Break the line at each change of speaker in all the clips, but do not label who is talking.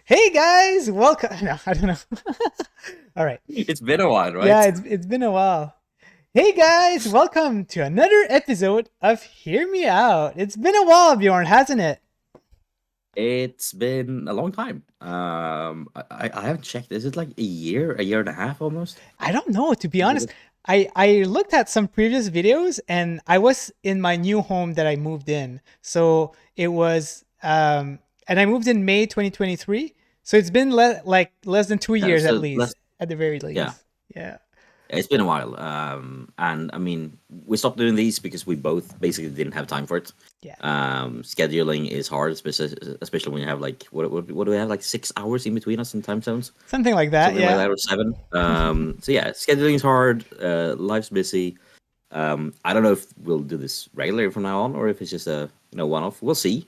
Hey guys, welcome. No, I don't know. All right.
It's been a while,
Yeah,
right?
it's been a while. Hey guys, welcome to another episode of Hear Me Out. It's been a while, Bjorn, hasn't it?
It's been a long time. I haven't checked. Is it like a year and a half almost?
I don't know, to be
Is
honest.
it?
I looked at some previous videos and I was in my new home that I moved in. So it was and I moved in May 2023. So it's been like less than 2
Yeah.
years at
So
least,
let's.
at the very
Yeah,
least. Yeah.
it's been a while. And I mean, we stopped doing these because we both basically didn't have time for it.
Yeah.
Scheduling is hard, especially when you have like what do we have, like 6 hours in between us in time zones,
Something like that.
something like
Yeah.
that, or seven. So yeah, scheduling is hard. Life's busy. I don't know if we'll do this regularly from now on or if it's just a one off. We'll see.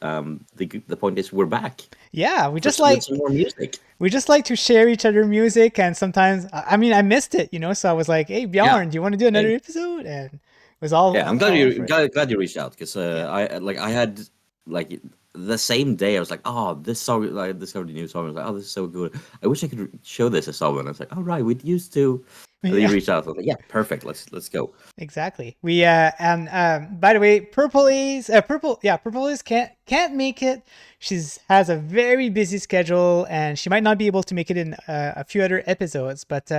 Yeah.
The point is we're back
Yeah,
with some more music.
we just like to share each other music, and sometimes I mean I missed it, so I was like, "Hey
Yeah,
Bjorn, do you want to do another
hey,
episode?" And it was all
yeah. I'm glad
all
you
for it.
glad you reached out because
Yeah,
I had like the same day I was like, oh, this song, like, discovered a new song. I was like, oh, this is so good. I wish I could show this to someone. I was like, oh right, we used to. And then you
yeah,
reached out. I was like, yeah, perfect. Let's go.
exactly. We and by the way, Purple is can't make it. She's has a very busy schedule, and she might not be able to make it in a few other episodes. But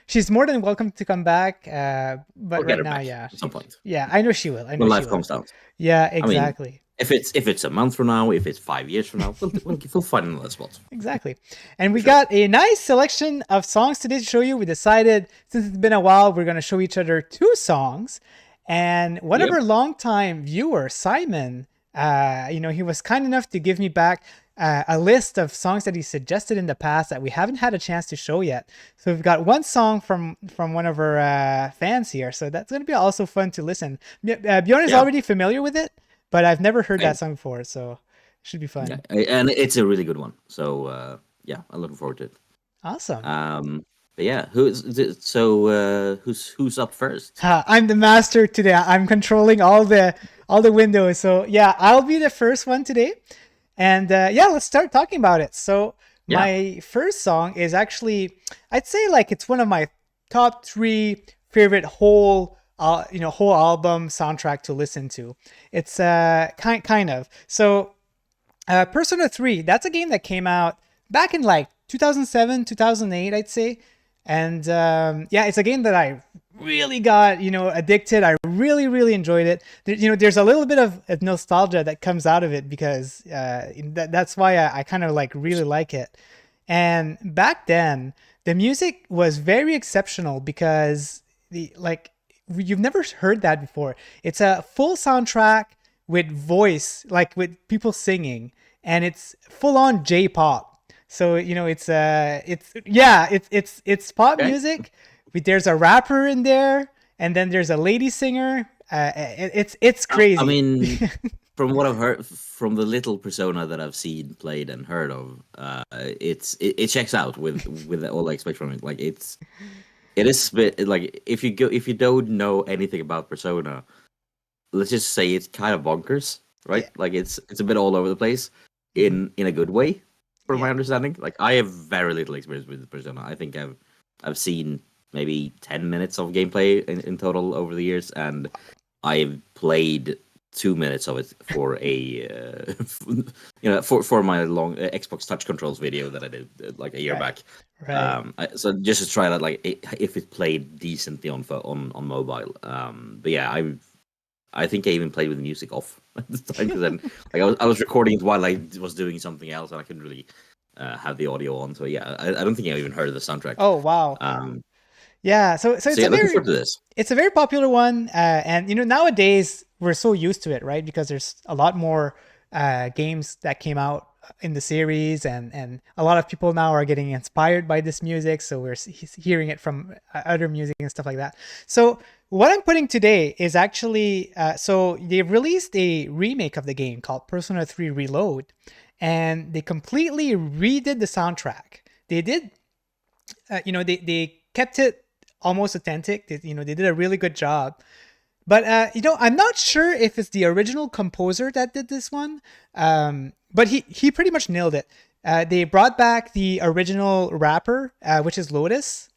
she's more than welcome to come back. But
We'll get
right
her
now,
back
yeah,
at some point.
yeah, I know she will. I know
When
she
life
will.
calms down.
Yeah,
I mean,
exactly.
if it's a month from now, if it's 5 years from now, we'll find another spot
Exactly. And
for
we
sure.
got a nice selection of songs today to show you. We decided, since it's been a while, we're going to show each other two songs. And one of
Yep.
our longtime viewers, Simon, he was kind enough to give me back a list of songs that he suggested in the past that we haven't had a chance to show yet. So we've got one song from one of our fans here. So that's going to be also fun to listen. Bjorn is
Yeah.
already familiar with it, but I've never heard
I,
that song before. So it should be
yeah,
fun.
and it's a really good one. So yeah, I'm looking forward to it.
Awesome.
But yeah, who's up first?
I'm the master today. I'm controlling all the windows. So yeah, I'll be the first one today. And yeah, let's start talking about it. So
Yeah.
my first song is actually, I'd say like it's one of my top three favorite whole album soundtrack to listen to. It's kind of so Persona 3. That's a game that came out back in like 2007, 2008, I'd say. And yeah, it's a game that I really got addicted. I really enjoyed it. There's a little bit of nostalgia that comes out of it because that's why I kind of like really like it. And back then, the music was very exceptional because the like you've never heard that before. It's a full soundtrack with voice, like with people singing, and it's full on J-pop. So it's pop
Okay.
music. There's a rapper in there, and then there's a lady singer. It's
I
crazy.
mean, from what I've heard, from the little Persona that I've seen, played, and heard of, it checks out with all I expect from it. Like it is like if you don't know anything about Persona, let's just say it's kind of bonkers, right?
Yeah,
Like it's a bit all over the place
mhm,
in a good way, from
yeah,
my understanding. Like I have very little experience with Persona. I think I've seen maybe 10 minutes of gameplay in total over the years, and I've played 2 minutes of it for a for my long Xbox Touch Controls video that I did like a year
right,
back.
right.
So just to try that, like if it played decently on mobile. But yeah, I think I even played with the music off at the time because then like I was recording it while I was doing something else and I couldn't really have the audio on. So yeah, I don't think I even heard of the soundtrack.
Oh wow.
Um,
Yeah, so
so yeah, looking forward to this.
it's a very popular one, and nowadays we're so used to it, right? Because there's a lot more games that came out in the series, and a lot of people now are getting inspired by this music. So we're hearing it from other music and stuff like that. So what I'm putting today is actually so they released a remake of the game called Persona 3 Reload, and they completely redid the soundtrack. They did they kept it almost authentic. They did a really good job. But I'm not sure if it's the original composer that did this one. But he pretty much nailed it. They brought back the original rapper, which is Lotus,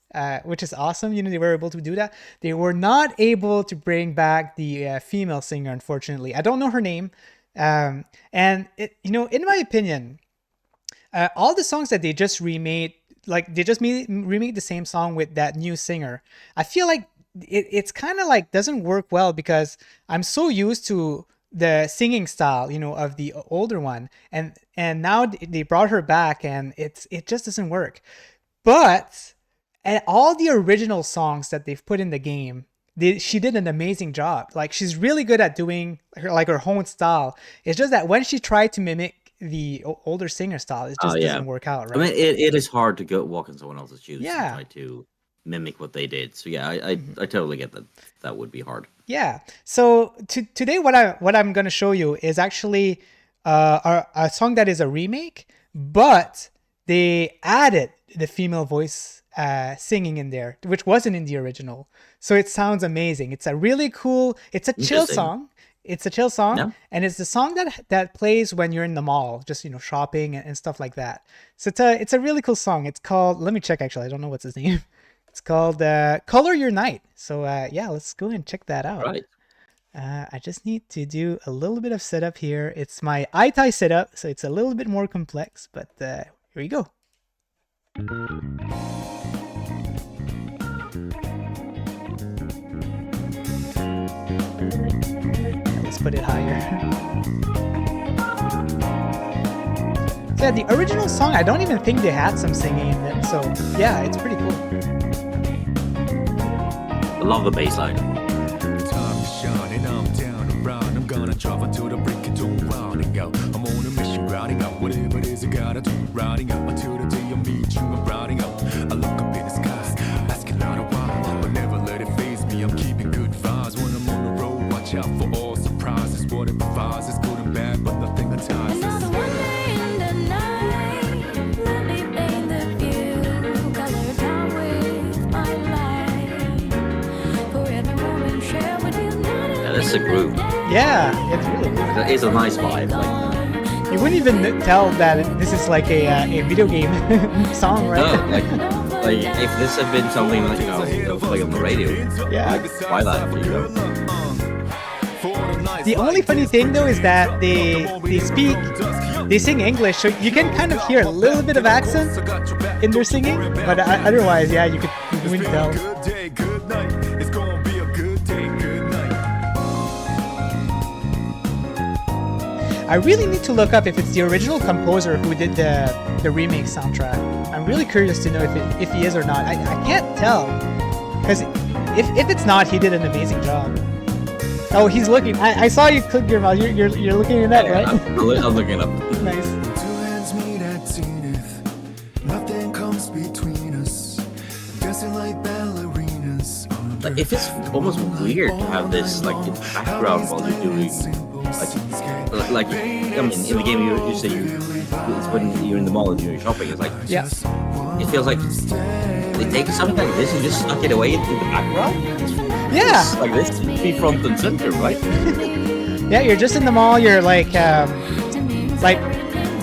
which is awesome. They were able to do that. They were not able to bring back the female singer, unfortunately. I don't know her name. And in my opinion, all the songs that they just remade, like they just remade the same song with that new singer. I feel like it's kind of like doesn't work well because I'm so used to the singing style, of the older one, and now they brought her back, and it just doesn't work. But and all the original songs that they've put in the game, she did an amazing job. Like she's really good at doing her own style. It's just that when she tried to mimic the older singer style, it just doesn't work out, right?
I mean, it is hard to go walk in someone else's shoes
Yeah.
and try to mimic what they did. So yeah, I totally get that. That would be hard.
Yeah. So today, what I'm going to show you is actually a song that is a remake, but they added the female voice singing in there, which wasn't in the original. So it sounds amazing. It's a really cool. It's a chill song. It's a chill song,
Yeah.
and it's the song that plays when you're in the mall, just shopping and stuff like that. So it's a really cool song. It's called. Let me check. Actually, I don't know what's his name. It's called Color Your Night. So yeah, let's go and check that out.
Right.
I just need to do a little bit of setup here. It's my iTie setup, so it's a little bit more complex, but here we go. Let's put it higher. So yeah, the original song, I don't even think they had some singing in it, so yeah, it's pretty cool.
I love the bass line.
Time is shining, I'm down around. I'm gonna drive until the break it don't round and go. I'm on a mission, riding out whatever it is I gotta do. Riding out until the day I meet you. I'm riding out. I look up in the skies, asking out a while, but never let it faze me. I'm keeping good vibes when I'm on the road. Watch out for all surprises. What it provides is good and bad, but nothing entices.
Another one day in the night, let me paint the view, color down with my light. For every moment shared with you, not
Yeah, that's a groove.
Yeah, it's really cool.
It's a nice vibe. Like,
You wouldn't even tell that this is like a video game song, right?
no, like if this had been something like that would play on the radio,
Yeah.
why that?
The only funny thing though is that they sing English, so you can kind of hear a little bit of accent in their singing, but otherwise, yeah, you wouldn't tell.
Good day, good night. It's gonna be a good day, good night.
I really need to look up if it's the original composer who did the remake soundtrack. I'm really curious to know if he is or not. I can't tell, because if it's not, he did an amazing job. Oh, he's looking. I saw you click your mouth. You're looking at that, right?
I'm looking it up.
Nice.
Two hands meet at zenith. Nothing comes between us. Dancing like ballerinas.
Like, if it's almost weird to have this like in the background while you're doing like I mean in the game you say it's when you're in the mall and you're shopping. It's like
Yeah.
it feels like they take something like this and just stuck it away into the background.
Yeah.
It's like this to be front and center, right?
Yeah, you're just in the mall. You're like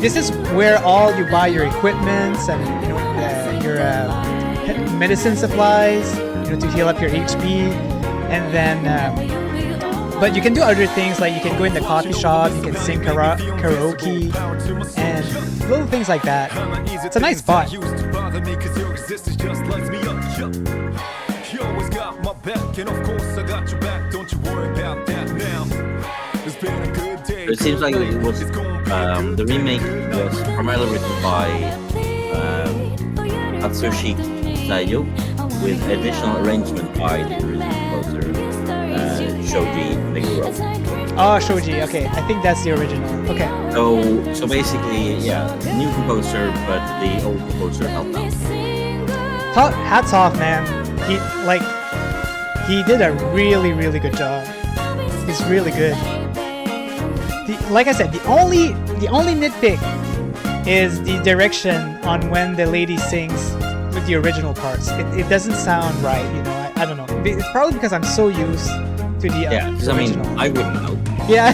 this is where all you buy your equipments and your medicine supplies, to heal up your HP, and then. But you can do other things, like you can go in the coffee shop, you can sing karaoke, and little things like that. It's a nice spot.
You always got my back, and of course I got your back. Don't you worry about that now. It's been a good day.
It seems like it was the remake was primarily written by Atsushi Taiyo with additional arrangement by the original composer Shoji Meguro.
Oh, Shoji. Okay, I think that's the original. Okay.
So basically, yeah, new composer, but the old composer helped out.
Hats off, man. He did a really, really good job. He's really good. Like I said, the only nitpick is the direction on when the lady sings with the original parts. It doesn't sound right, I don't know. It's probably because I'm so used to the
Yeah, because I mean, I wouldn't know.
Yeah.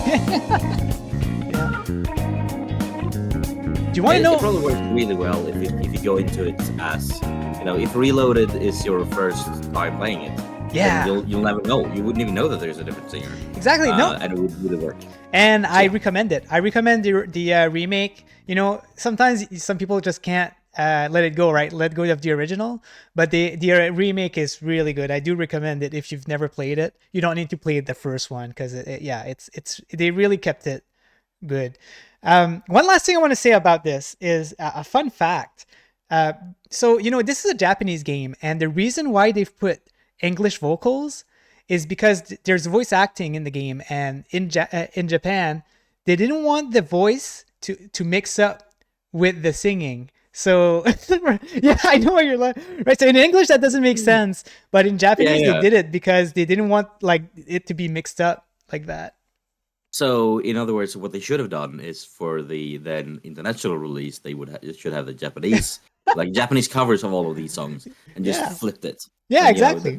Do you want to
It
know?
probably works really well if you go into it as, if Reloaded is your first time playing it.
Yeah.
Then you'll never know. You wouldn't even know that there's a different singer.
Exactly. No.
And it would really work.
And I
yeah.
recommend it. I recommend the remake. Sometimes some people just can't let it go, right? Let go of the original. But the remake is really good. I do recommend it if you've never played it. You don't need to play the first one because it's they really kept it good. One last thing I want to say about this is a fun fact. So this is a Japanese game, and the reason why they've put English vocals is because there's voice acting in the game, and in Japan, they didn't want the voice to mix up with the singing. So yeah, I know what you're like. Right. So in English that doesn't make sense, but in Japanese they did it because they didn't want like it to be mixed up like that.
So, in other words, what they should have done is for the then international release, they should have the Japanese, like Japanese covers of all of these songs, and just flipped it.
Yeah,
and,
exactly.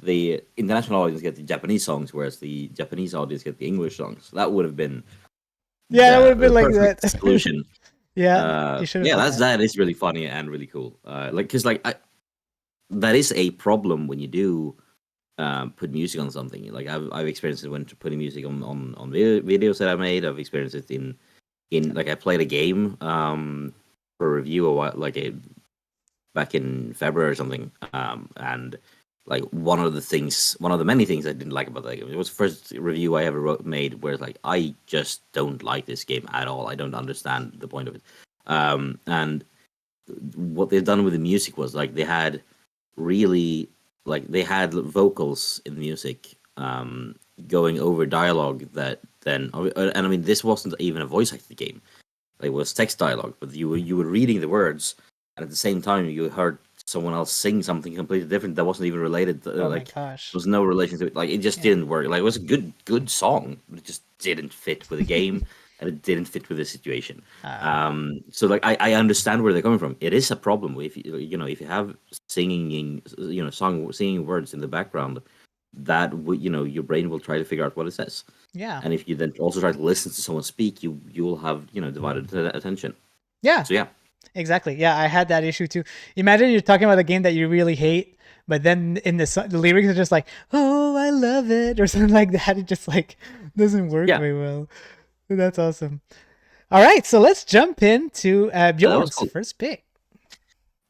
The international audience get the Japanese songs, whereas the Japanese audience get the English songs. That would have been
that would have been like that
solution.
That
is really funny and really cool. Because that is a problem when you do put music on something. Like I've experienced it when putting music on videos that I made. I've experienced it in like I played a game for a review a while, back in February or something. And like one of the many things I didn't like about that game, it was the first review I ever made where it's like I just don't like this game at all. I don't understand the point of it. And what they've done with the music was like they had vocals in the music going over dialogue that then, and I mean this wasn't even a voice acted game, like, it was text dialogue, but you were reading the words, and at the same time you heard someone else sing something completely different that wasn't even related to,
my gosh,
there was no relation to it. Like it just didn't work. Like it was a good song, but it just didn't fit with the game. And it didn't fit with the situation. So like I understand where they're coming from. It is a problem if if you have singing words in the background, that your brain will try to figure out what it says.
Yeah.
And if you then also try to listen to someone speak, you will have divided attention.
Yeah.
So yeah.
Exactly. Yeah, I had that issue too. Imagine you're talking about a game that you really hate, but then in the lyrics are just like, "Oh, I love it," or something like that. It just like doesn't work very well. That's awesome. All right, so let's jump into Bjorn's first pick.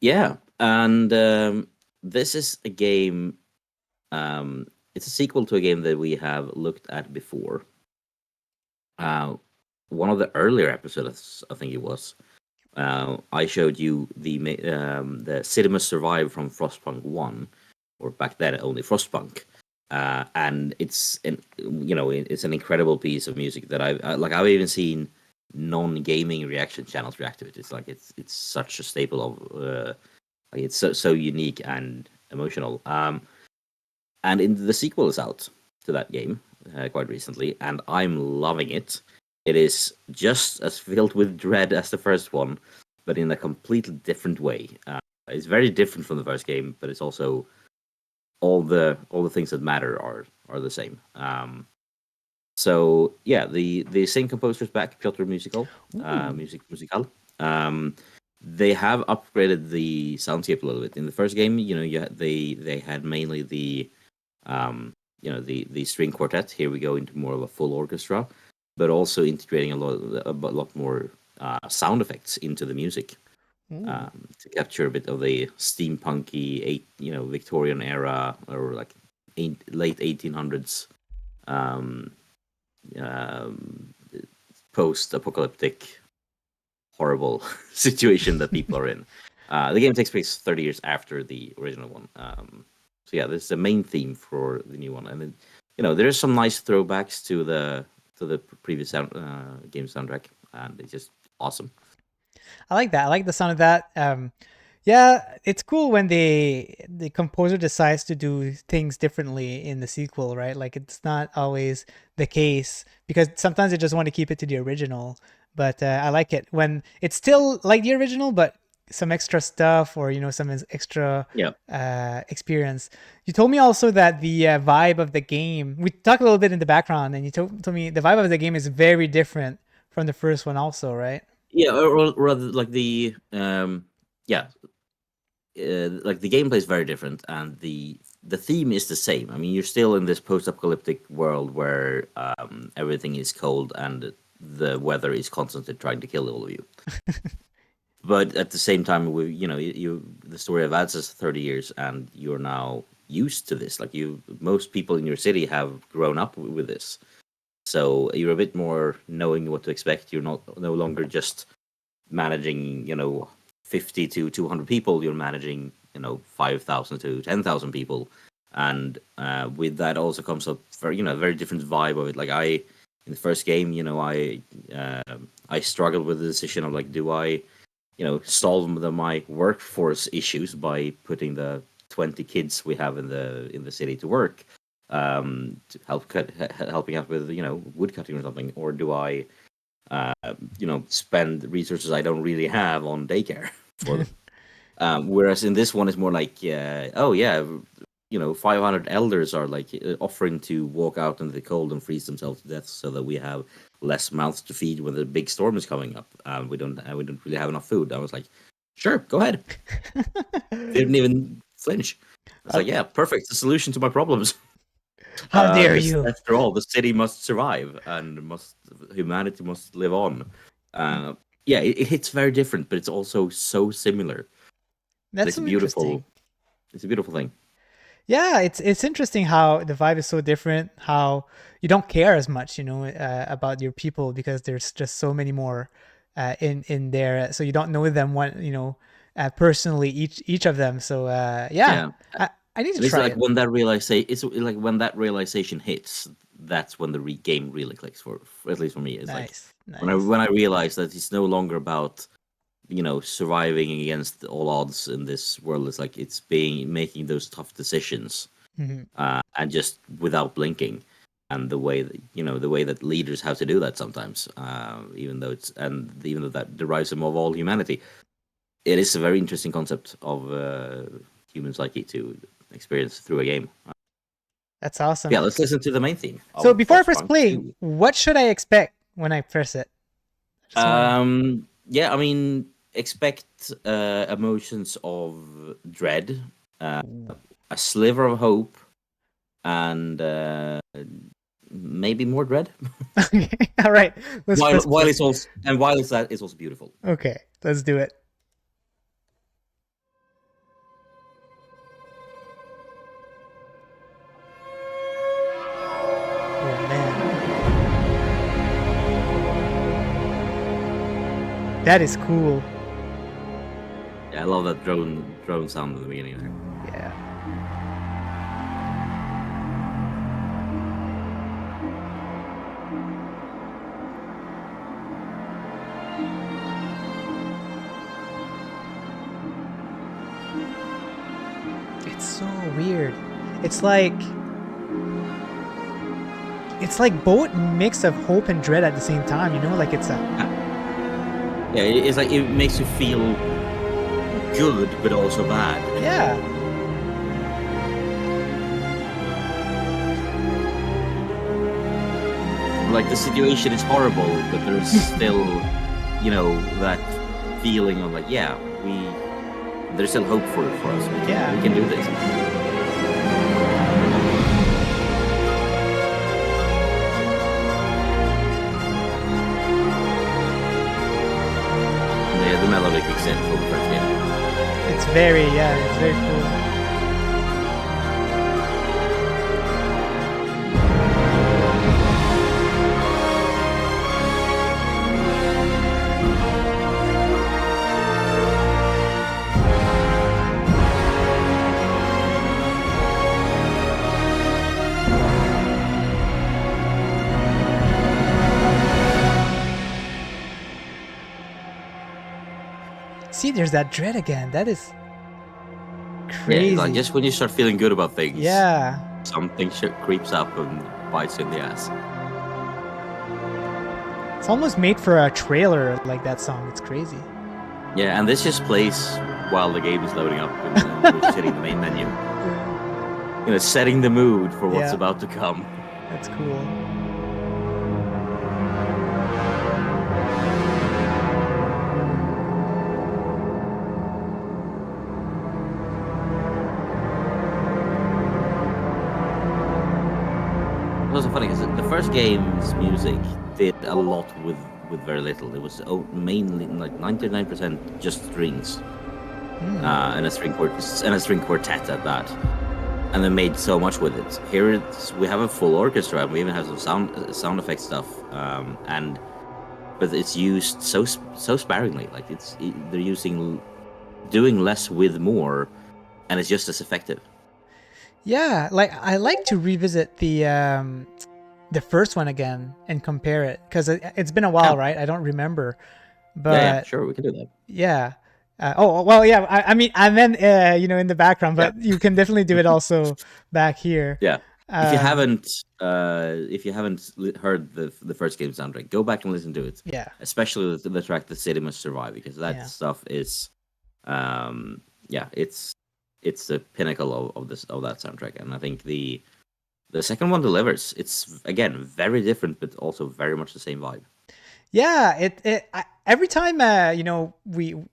Yeah, and this is a game. It's a sequel to a game that we have looked at before. One of the earlier episodes, I think it was. I showed you the City Must Survive from Frostpunk 1, or back then only Frostpunk. And it's it's an incredible piece of music that I've even seen non-gaming reaction channels react to it. It's like it's such a staple of it's so unique and emotional. And the sequel is out to that game quite recently, and I'm loving it. It is just as filled with dread as the first one, but in a completely different way. It's very different from the first game, but it's also all the things that matter are the same. So yeah, the same composer's back, Piotr Musical. They have upgraded the soundscape a little bit. In the first game, they had mainly the string quartet. Here we go into more of a full orchestra, but also integrating a lot more sound effects into the music to capture a bit of the steampunky, Victorian era, or like late 1800s post-apocalyptic horrible situation that people are in. The game takes place 30 years after the original one. So yeah, this is the main theme for the new one, and then, there's some nice throwbacks to the previous game soundtrack, and it's just awesome.
I like that. I like the sound of that. Yeah, it's cool when the composer decides to do things differently in the sequel, right? Like it's not always the case, because sometimes they just want to keep it to the original. But I like it when it's still like the original, but some extra stuff, or some extra experience. You told me also that the vibe of the game, we talked a little bit in the background, and you told me the vibe of the game is very different from the first one also, right?
Yeah, or rather like yeah, like the gameplay is very different, and the theme is the same. I mean, you're still in this post-apocalyptic world where everything is cold and the weather is constantly trying to kill all of you. But at the same time, the story advances 30 years, and you're now used to this. Like most people in your city have grown up with this, so you're a bit more knowing what to expect. You're no longer just managing 50 to 200 people. You're managing 5,000 to 10,000 people, and with that also comes a very different vibe of it. Like in the first game, I struggled with the decision of like, do I solve my workforce issues by putting the 20 kids we have in the city to work, to helping out with wood cutting or something, or do I spend resources I don't really have on daycare for them. Whereas in this one, it's more like, 500 elders are like offering to walk out in the cold and freeze themselves to death so that we have less mouths to feed when the big storm is coming up. We don't really have enough food. I was like, sure, go ahead. They didn't even flinch. It's like, yeah, perfect. The solution to my problems.
How dare you?
After all, the city must survive and humanity must live on. It hits very different, but it's also so similar.
That's
It's
so
beautiful.
interesting.
It's a beautiful thing.
Yeah, it's interesting how the vibe is so different. How you don't care as much, about your people because there's just so many more in there. So you don't know them personally each of them. So
Yeah.
I need to
It's
try
like
it.
when that realization hits, that's when the game really clicks for at least for me. It's like
Nice.
when I realize that it's no longer about surviving against all odds in this world. It's like it's making those tough decisions,
Mhm.
and just without blinking, and the way that leaders have to do that sometimes, even though that derives them of all humanity. It is a very interesting concept of human psyche to experience through a game.
That's awesome.
Yeah, let's listen to the main theme.
So
of
before I press
Frostpunk
play,
2.
what should I expect when I press it? Just wanna-
Yeah, I mean, expect emotions of dread, a sliver of hope, and maybe more dread.
Okay, all right. Let's press
while
play.
it's also beautiful.
Okay, let's do it. Oh man, that is cool.
Yeah, I love that drone sound at the beginning there.
Yeah. It's so weird. It's like both mix of hope and dread at the same time, like it's a
Yeah, it's like it makes you feel good, but also bad.
yeah.
Like the situation is horrible, but there's still, that feeling of like, yeah, there's still hope for us. We can do this. The melody kicks in for the first game.
It's very cool. See, there's that dread again. That is crazy.
Yeah, like just when you start feeling good about things,
Yeah.
something creeps up and bites you in the ass.
It's almost made for a trailer, like that song. It's crazy.
Yeah, and this just plays while the game is loading up and we're sitting in the main menu. Setting the mood for what's
Yeah.
about to come.
That's cool.
first game's music did a lot with very little. It was mainly like 99% just strings, and a string quartet at that, and they made so much with it. Here we have a full orchestra, and we even have some sound effect stuff, and but it's used so sparingly. Like they're doing less with more, and it's just as effective.
Yeah, like I like to revisit the first one again and compare it because it's been a while,
Yeah.
right? I don't remember,
Yeah,
but
sure, we can do that.
yeah. Oh well, yeah. I mean, I meant in the background, but you can definitely do it also back here.
Yeah. If you
Um,
haven't, heard the first game soundtrack, go back and listen to it.
Yeah.
Especially the track "The City Must Survive," because that
Yeah.
stuff is, it's the pinnacle of that soundtrack, and I think the second one delivers. It's again very different, but also very much the same vibe.
Yeah, every time you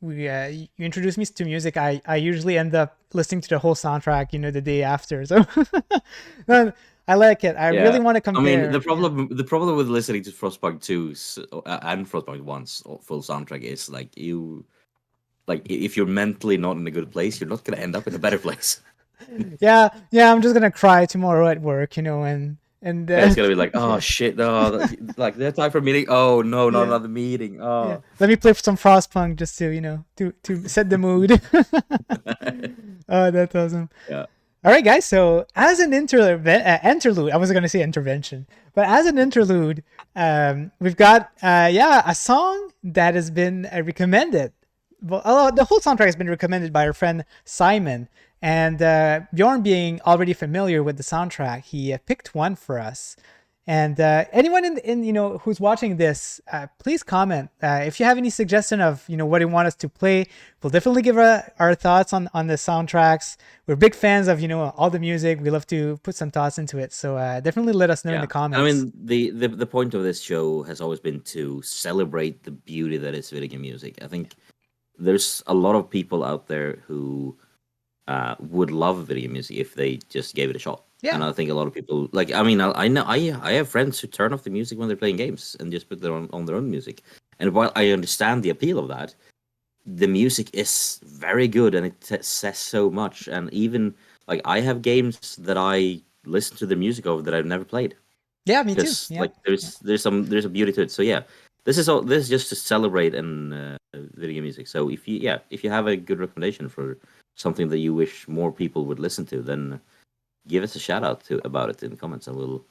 introduce me to music, I usually end up listening to the whole soundtrack, the day after. So no, I like it. I really want to compare.
I mean, the problem with listening to Frostpunk 2's and Frostpunk 1's full soundtrack is if you're mentally not in a good place, you're not gonna end up in a better place.
Yeah, I'm just gonna cry tomorrow at work, and
It's gonna be like, oh shit, no, like they're time for a meeting. Oh no, not another meeting. Oh,
yeah. Let me play some Frostpunk just to to set the mood. Oh, that's awesome.
yeah.
All right, guys. So as an interlude, I wasn't going to say intervention, but as an interlude, we've got a song that has been recommended. Well, the whole soundtrack has been recommended by our friend Simon, and Bjorn, being already familiar with the soundtrack, he picked one for us. And anyone in who's watching this, please comment if you have any suggestion of what you want us to play. We'll definitely give our thoughts on the soundtracks. We're big fans of all the music. We love to put some thoughts into it. So definitely let us know in the comments.
I mean, the point of this show has always been to celebrate the beauty that is video game music. I think there's a lot of people out there who would love video game music if they just gave it a shot.
Yeah.
And I think a lot of people I know I have friends who turn off the music when they're playing games and just put their on their own music. And while I understand the appeal of that, the music is very good and it says so much. And even I have games that I listen to the music of that I've never played.
Yeah, me too.
Because
Yeah.
there's a beauty to it. So yeah, this is just to celebrate and video game music. So if you have a good recommendation for something that you wish more people would listen to, then give us a shout out about it in the comments, and we'll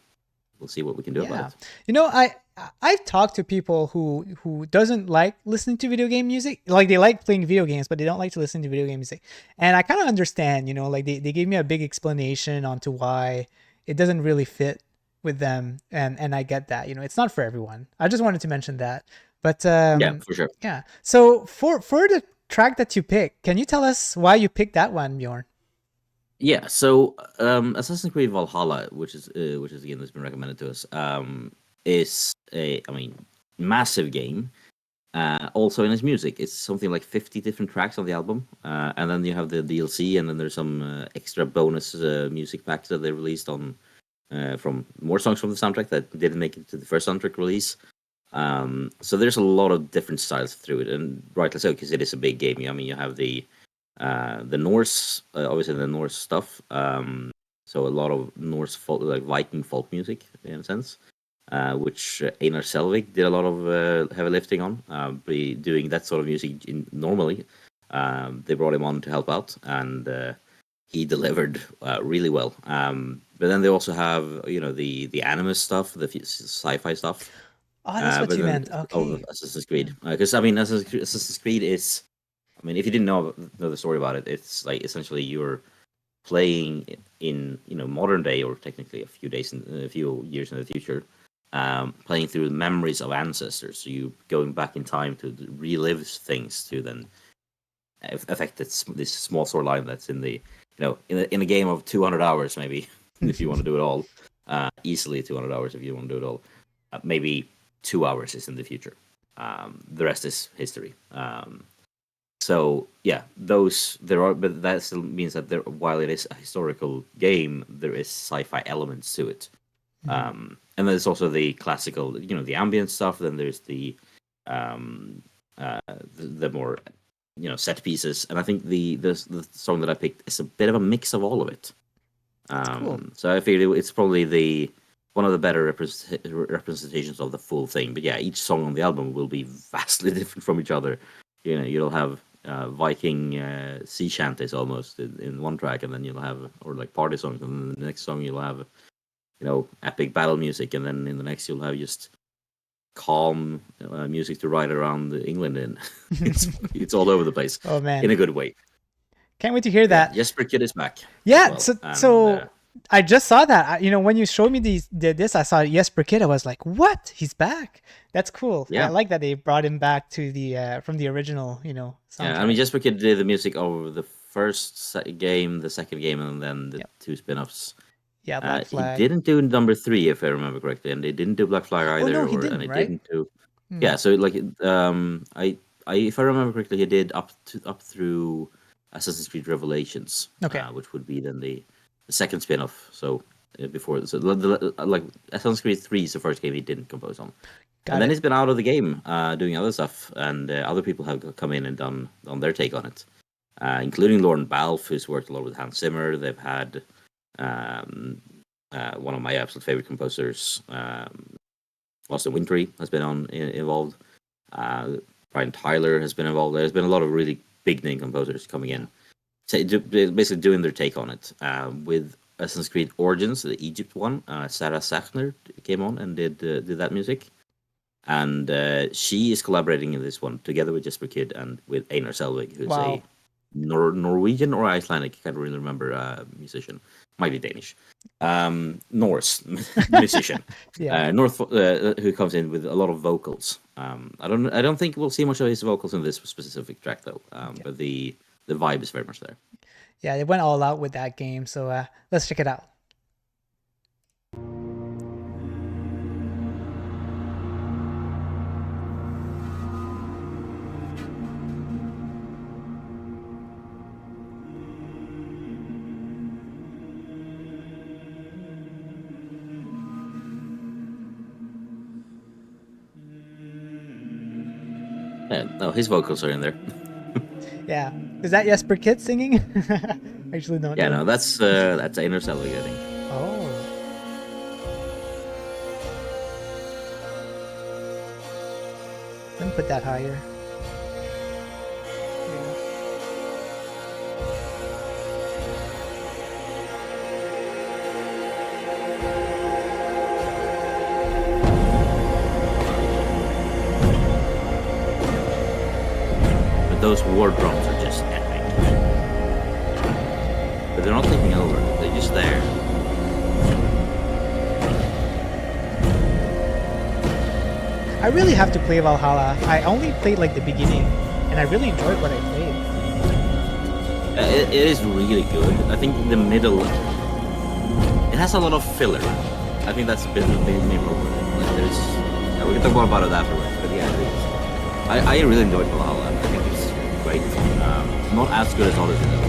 see what we can do about it.
I've talked to people who doesn't like listening to video game music. Like, they like playing video games, but they don't like to listen to video game music. And I kind of understand, they gave me a big explanation onto why it doesn't really fit with them, and I get that. It's not for everyone. I just wanted to mention that. But
Yeah, for sure.
yeah. So for the track that you picked, can you tell us why you picked that one, Bjorn?
Yeah, so Assassin's Creed Valhalla, which is a game that's been recommended to us, is a massive game. Also in its music, it's something like 50 different tracks on the album, and then you have the DLC, and then there's some extra bonus music packs that they released on from more songs from the soundtrack that didn't make it to the first soundtrack release. So there's a lot of different styles through it, and rightly so, because it is a big game. I mean, you have the Norse, obviously the Norse stuff. So a lot of Norse folk, like Viking folk music in a sense, which Einar Selvig did a lot of heavy lifting on, doing that sort of music normally. They brought him on to help out, and he delivered really well. But then they also have the anime stuff, the sci-fi stuff.
Oh, that's what you meant. Okay.
Assassin's Creed, because Assassin's Creed is. I mean, if you didn't know the story about it, it's like essentially you're playing in modern day, or technically a few years in the future, playing through the memories of ancestors. So you going back in time to relive things to then affect this small storyline that's in the in a game of 200 hours maybe if you want to do it all, easily 200 hours if you want to do it all. Maybe 2 hours is in the future. The rest is history. So yeah, but that still means that while it is a historical game, there is sci-fi elements to it. And then there's also the classical, the ambient stuff. Then there's um, the more set pieces. And I think the song that I picked is a bit of a mix of all of it.
Cool.
So I feel it's probably one of the better representations of the full thing. But yeah, each song on the album will be vastly different from each other. You'll have Viking sea shanties almost in one track, and then you'll have or like party songs, and then the next song you'll have epic battle music, and then in the next you'll have just calm music to ride around England in. it's all over the place.
Oh man,
in a good way.
Can't wait to hear that.
Jesper Kid is back.
Yeah,
as well.
so I just saw that. When you showed me this, I saw Jesper Kid. I was like, "What? He's back? That's cool."
Yeah.
I like that they brought him back to the from the original. Soundtrack.
Yeah, I mean, Jesper Kid did the music over the first game, the second game, and then the two spin-offs.
Yeah, Black Flag.
He didn't do number 3, if I remember correctly, and they didn't do Black Flag either.
No, he didn't,
and he
right?
didn't do. Yeah, so like, I if I remember correctly, he did up through Assassin's Creed Revelations,
Okay.
Which would be then the second spin-off. So before, so like Assassin's Creed 3 is the first game he didn't compose on. And then he's been out of the game doing other stuff, and other people have come in and done their take on it, including Lauren Balfe, who's worked a lot with Hans Zimmer. They've had one of my absolute favorite composers, Austin Wintory, has been involved. Brian Tyler has been involved. There's been a lot of really big name composers coming in, basically doing their take on it. With Assassin's Creed Origins, the Egypt one, Sarah Sachner came on and did that music. And she is collaborating in this one together with Jesper Kid and with Einar Selvig, who's a Norwegian or Icelandic, I can't really remember, musician. Might be Danish. Norse musician. Who comes in with a lot of vocals. I don't think we'll see much of his vocals in this specific track though. But the vibe is very much there.
Yeah, they went all out with that game, so let's check it out.
Yeah, no, his vocals are in there.
Yeah, is that Jesper Kid singing? I actually don't know.
Yeah, no, that's Einar Selvig, I think.
Oh. Let me put that higher.
Those war drums are just epic. But they're not taking over, they're just there.
I really have to play Valhalla. I only played like the beginning, and I really enjoyed what I played.
It is really good. I think the middle, it has a lot of filler. I think that's a bit of the main problem with it. Like we can talk more about it afterwards, but yeah, I really enjoyed Valhalla. I think it's great. Not as good as others though.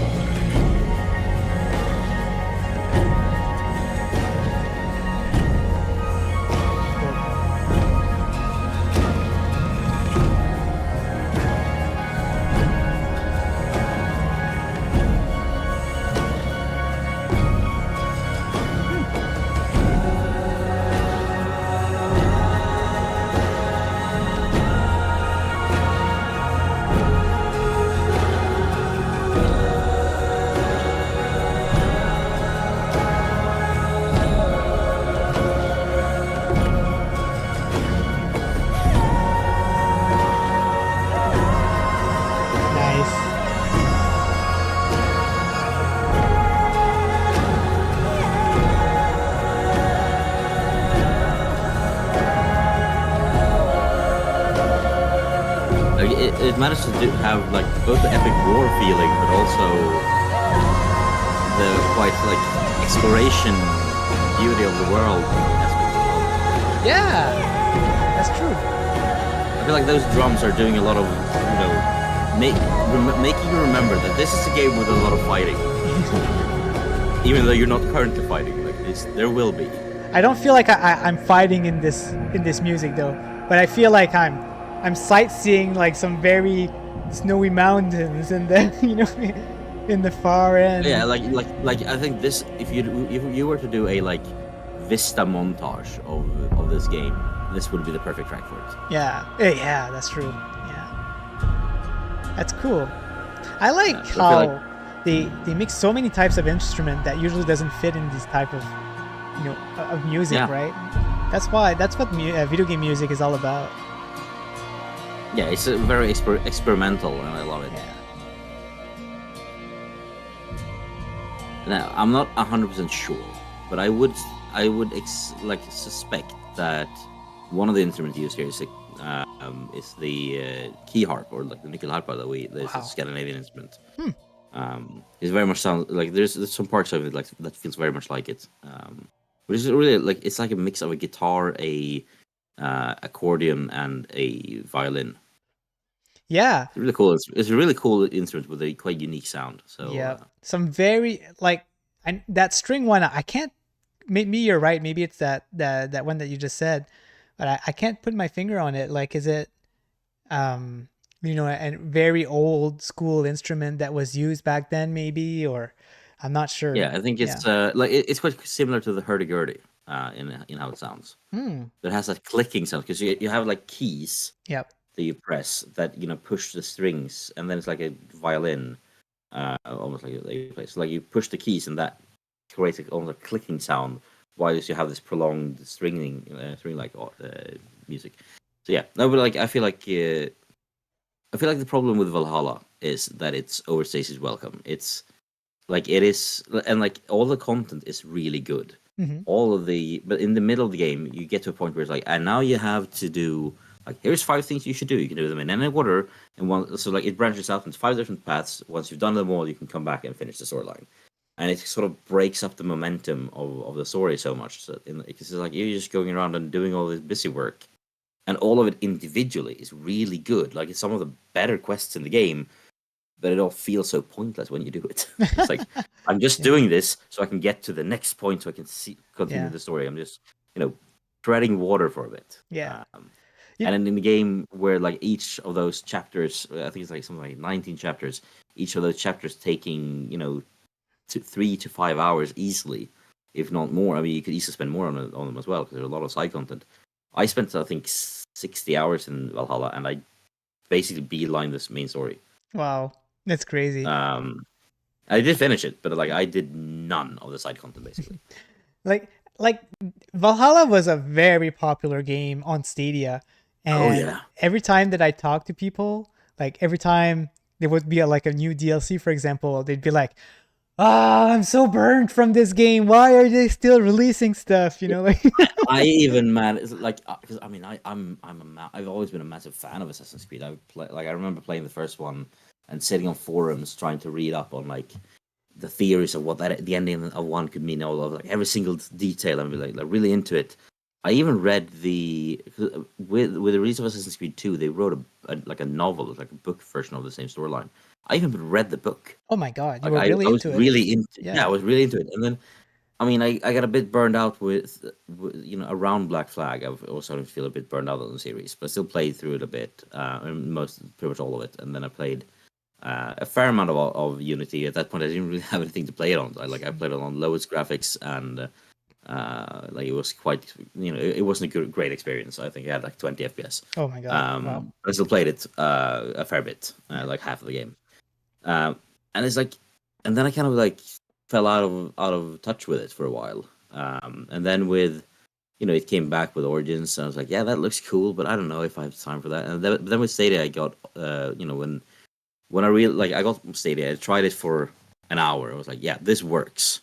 It managed to have like both the epic war feeling, but also the quite like exploration beauty of the world aspect as well.
Yeah, that's true.
I feel like those drums are doing a lot of, making you remember that this is a game with a lot of fighting, even though you're not currently fighting. Like this, there will be.
I don't feel like I'm fighting in this music though, but I feel like I'm sightseeing like some very snowy mountains and then in the far end.
Yeah, like I think this, if you were to do a like vista montage of this game, this would be the perfect track for it.
Yeah, that's true. Yeah, that's cool. I like
I feel
how
like-
they mix so many types of instrument that usually doesn't fit in this type of of music,
Yeah.
right? That's what video game music is all about.
Yeah, it's very experimental, and I love it.
Yeah.
Now, I'm not 100% sure, but I would suspect that one of the instruments used here is the key harp, or like the nyckelharpa there's
Wow.
a Scandinavian instrument. It's very much sound like there's some parts of it like that feels very much like it. Which is really like it's like a mix of a guitar, a accordion, and a violin.
Yeah.
It's really cool. It's a really cool instrument with a quite unique sound. So
Yeah. Some very like and that string one I can't maybe you're right, maybe it's that one that you just said, but I can't put my finger on it. Like is it a very old school instrument that was used back then maybe, or I'm not sure.
yeah, I think it's it's quite similar to the hurdy-gurdy in how it sounds. It has that clicking sound because you have like keys
Yep.
that you press that push the strings, and then it's like a violin, almost like a place. Like you push the keys, and that creates almost a clicking sound, while you have this prolonged string like music. So yeah, no, but like I feel like the problem with Valhalla is that it's overstays its welcome. It's like it is, and like all the content is really good. But in the middle of the game, you get to a point where it's like, and now you have to do like here's 5 things you should do. You can do them in any order, and one. So like it branches out into 5 different paths. Once you've done them all, you can come back and finish the storyline. And it sort of breaks up the momentum of the story so much. So it's like you're just going around and doing all this busy work, and all of it individually is really good. Like it's some of the better quests in the game, but it all feels so pointless when you do it. It's like I'm just doing this so I can get to the next point, so I can continue the story. I'm just treading water for a bit.
Yeah.
And then in the game where like each of those chapters, I think it's like something like 19 chapters. Each of those chapters taking 3 to 5 hours easily, if not more. I mean, you could easily spend more on them as well because there's a lot of side content. I spent I think 60 hours in Valhalla, and I basically beeline this main story.
Wow, that's crazy.
I did finish it, but like I did none of the side content basically.
like Valhalla was a very popular game on Stadia, and every time that I talk to people, like every time there would be like a new DLC, for example, they'd be like, I'm so burned from this game. Why are they still releasing stuff? Like
I even like because I mean I've always been a massive fan of Assassin's Creed. I remember playing the first one and sitting on forums trying to read up on like the theories of what the ending of one could mean, all of like every single detail, and be like really into it. I even read with the release of Assassin's Creed 2, they wrote a novel, like a book version of the same storyline. I even read the book.
Oh my god,
you
were really
into it.
Yeah,
I was really into it. And then, I mean, I got a bit burned out with around Black Flag. I was starting to feel a bit burned out on the series, but I still played through it a bit, pretty much all of it. And then I played a fair amount of Unity. At that point, I didn't really have anything to play it on. I played it on lowest graphics, and it was quite, it wasn't a great experience. I think it had like 20 FPS.
Oh my god! Wow.
I still played it a fair bit, like half of the game. And it's like, and then I kind of like fell out of touch with it for a while. And then with, it came back with Origins, and I was like, yeah, that looks cool, but I don't know if I have time for that. And then with Stadia, I got, when I got Stadia, I tried it for an hour. I was like, yeah, this works.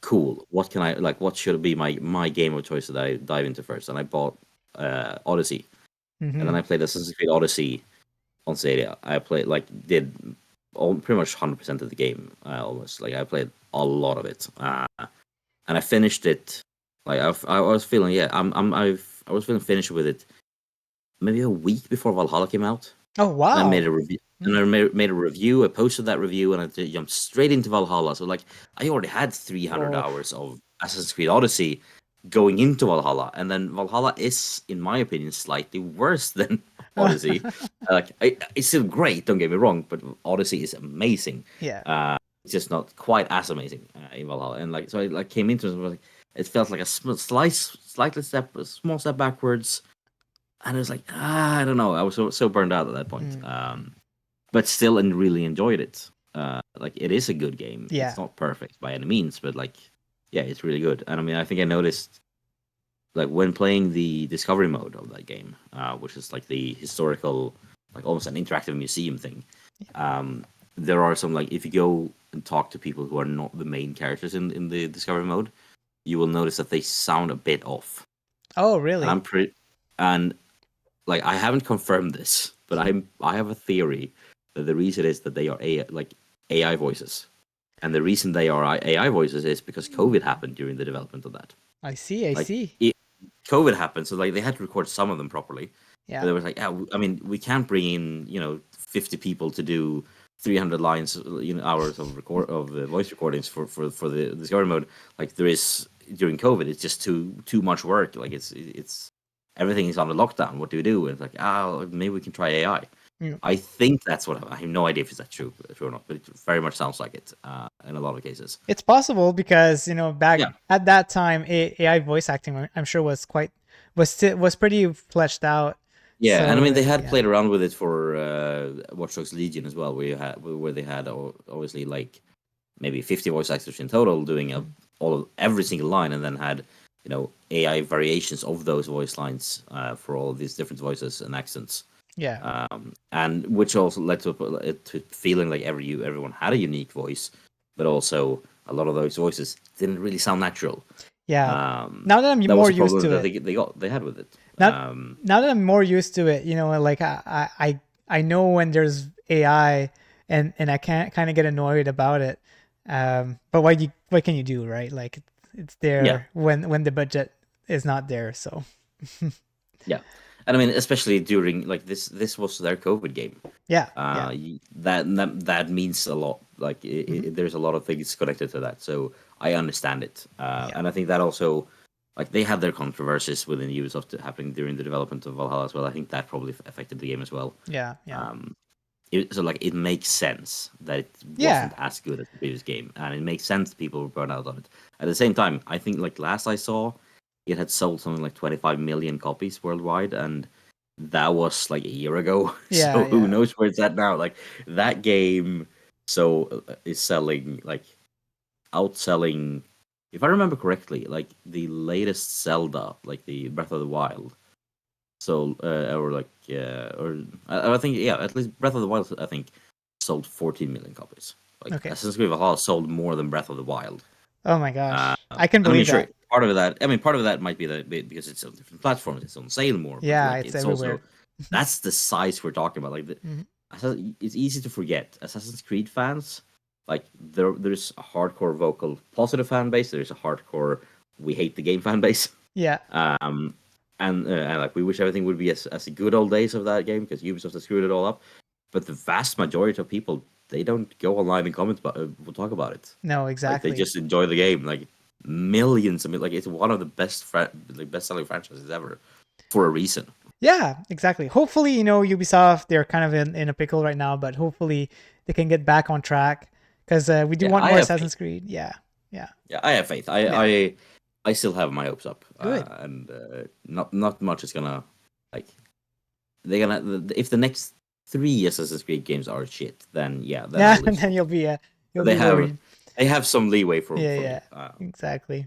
Cool. What can what should be my game of choice that I dive into first? And I bought Odyssey, and then I played Assassin's Creed Odyssey on Stadia. I played did pretty much 100% of the game almost. Like I played a lot of it, and I finished it. Like I was feeling I was feeling finished with it maybe a week before Valhalla came out.
Oh wow!
And I made a review. And I made a review. I posted that review, and I jumped straight into Valhalla. So like I already had 300 hours of Assassin's Creed Odyssey, going into Valhalla, and then Valhalla is, in my opinion, slightly worse than Odyssey. It's still great, don't get me wrong, but Odyssey is amazing.
Yeah.
It's just not quite as amazing in Valhalla, and like so I like came into it, and was like, it felt like a small step backwards, and it was like I don't know, I was so burned out at that point. But still, and really enjoyed it. Like it is a good game.
Yeah.
It's not perfect by any means, but like yeah, it's really good. And I mean, I think I noticed like when playing the discovery mode of that game, which is like the historical, like almost an interactive museum thing. There are some like if you go and talk to people who are not the main characters in the discovery mode, you will notice that they sound a bit off.
Oh, really?
And I'm pretty, and like I haven't confirmed this, but I have a theory that the reason is that they are AI voices, and the reason they are AI voices is because COVID happened during the development of that.
I see.
Like, COVID happened, so like they had to record some of them properly.
Yeah.
But they was like, yeah, I mean, we can't bring in 50 people to do 300 lines, hours of voice recordings for the discovery mode. Like there is during COVID, it's just too much work. Like it's everything is under lockdown. What do we do? And it's like, maybe we can try AI.
Yeah.
I think that's what I have no idea if it's that true or not, but it very much sounds like it in a lot of cases.
It's possible because back at that time, AI voice acting, I'm sure was pretty fleshed out.
Yeah,
So,
and I mean they had played around with it for Watch Dogs Legion as well, where they had obviously like maybe 50 voice actors in total doing every single line, and then had AI variations of those voice lines for all of these different voices and accents.
Yeah.
And which also led to feeling like everyone had a unique voice, but also a lot of those voices didn't really sound natural.
Yeah. Now that I'm
that
more
was a
used to
problem
it,
they had with it.
now that I'm more used to it, like I know when there's AI, and I can't kind of get annoyed about it. But what can you do, right? Like it's there when the budget is not there. So
yeah. And I mean, especially during like this was their COVID game.
Yeah.
That means a lot. Like there's a lot of things connected to that, so I understand it. And I think that also, like they had their controversies within Ubisoft happening during the development of Valhalla as well. I think that probably affected the game as well.
Yeah.
So like it makes sense that it wasn't as good as the previous game, and it makes sense people were burned out on it. At the same time, I think like last I saw, it had sold something like 25 million copies worldwide, and that was like a year ago.
Yeah,
So who knows where it's at now? Like that game, is selling like outselling. If I remember correctly, like the latest Zelda, like the Breath of the Wild, so I think at least Breath of the Wild I think sold 14 million copies. Like Assassin's Creed Valhalla sold more than Breath of the Wild.
Oh my gosh, I can believe that.
Sure, part of that might be because it's on different platforms, it's on sale more.
Yeah,
like,
it's everywhere.
Also, that's the size we're talking about. Like it's easy to forget. Assassin's Creed fans, like there's a hardcore vocal positive fan base. There's a hardcore we hate the game fan base.
Yeah.
And like we wish everything would be as the good old days of that game because Ubisoft has screwed it all up. But the vast majority of people, they don't go online and comment we'll talk about it.
No, exactly.
Like, they just enjoy the game. Like millions of like it's one of the best-selling franchises ever for a reason.
Yeah, exactly. Hopefully, Ubisoft, they're kind of in a pickle right now, but hopefully they can get back on track because we do want more Assassin's Creed. Yeah,
I have faith. I still have my hopes up.
Good.
And not much is gonna like they're gonna if the next 3 Assassin's Creed games are shit, then
then you'll be worried.
They have some leeway for
Exactly.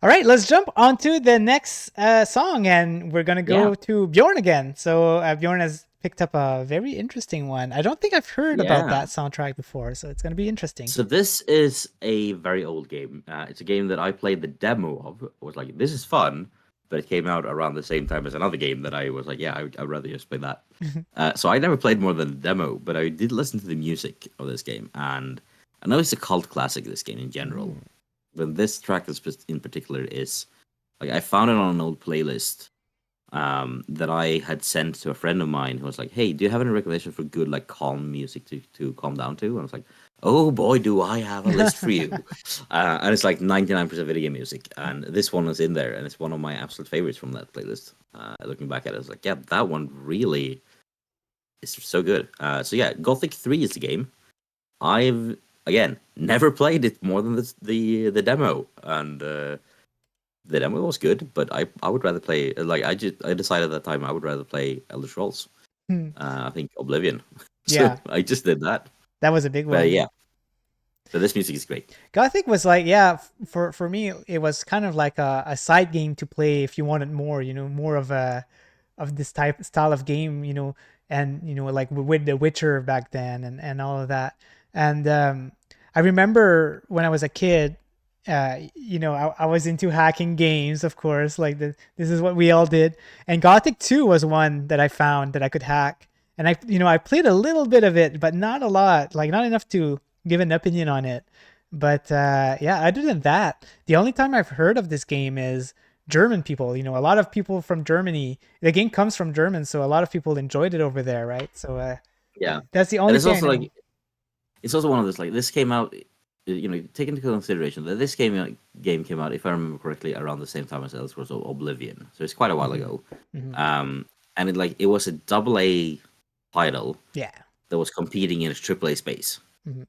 All right, let's jump on to the next song, and we're gonna go to Bjorn again. So Bjorn has picked up a very interesting one. I don't think I've heard about that soundtrack before, so it's gonna be interesting.
So this is a very old game. It's a game that I played the demo of. I was like, this is fun, but it came out around the same time as another game that I was like, I'd rather just play that. So I never played more than the demo, but I did listen to the music of this game, and I know it's a cult classic, this game in general. But this track in particular is like I found it on an old playlist that I had sent to a friend of mine who was like, "Hey, do you have any recommendation for good like calm music to calm down to?" And I was like, "Oh boy, do I have a list for you!" And it's like 99% video game music, and this one is in there, and it's one of my absolute favorites from that playlist. Looking back at it, I was like, "Yeah, that one really is so good." So yeah, Gothic 3 is the game. I've again never played it more than the demo, and the demo was good, but I would rather play like I decided at that time I would rather play Elder Scrolls.
Hmm.
I think Oblivion.
Yeah.
So I just did that.
That was a big one.
But yeah, so this music is great.
Gothic was like, yeah, for me, it was kind of like a side game to play if you wanted more, more of this style of game, and like with The Witcher back then and all of that. And I remember when I was a kid, I was into hacking games, of course, like this is what we all did. And Gothic 2 was one that I found that I could hack. And I played a little bit of it, but not a lot, like not enough to give an opinion on it. But yeah, other than that, the only time I've heard of this game is German people. A lot of people from Germany. The game comes from German, so a lot of people enjoyed it over there, right? So
Yeah,
that's the
and
only
it's
thing I
also
know.
like it's also one of those like this came out. Take into consideration that this game came out, if I remember correctly, around the same time as Elder Scrolls Oblivion. So it's quite a while ago.
Mhm.
And it was a double A title
Yeah.
that was competing in a triple A space.
Mhm.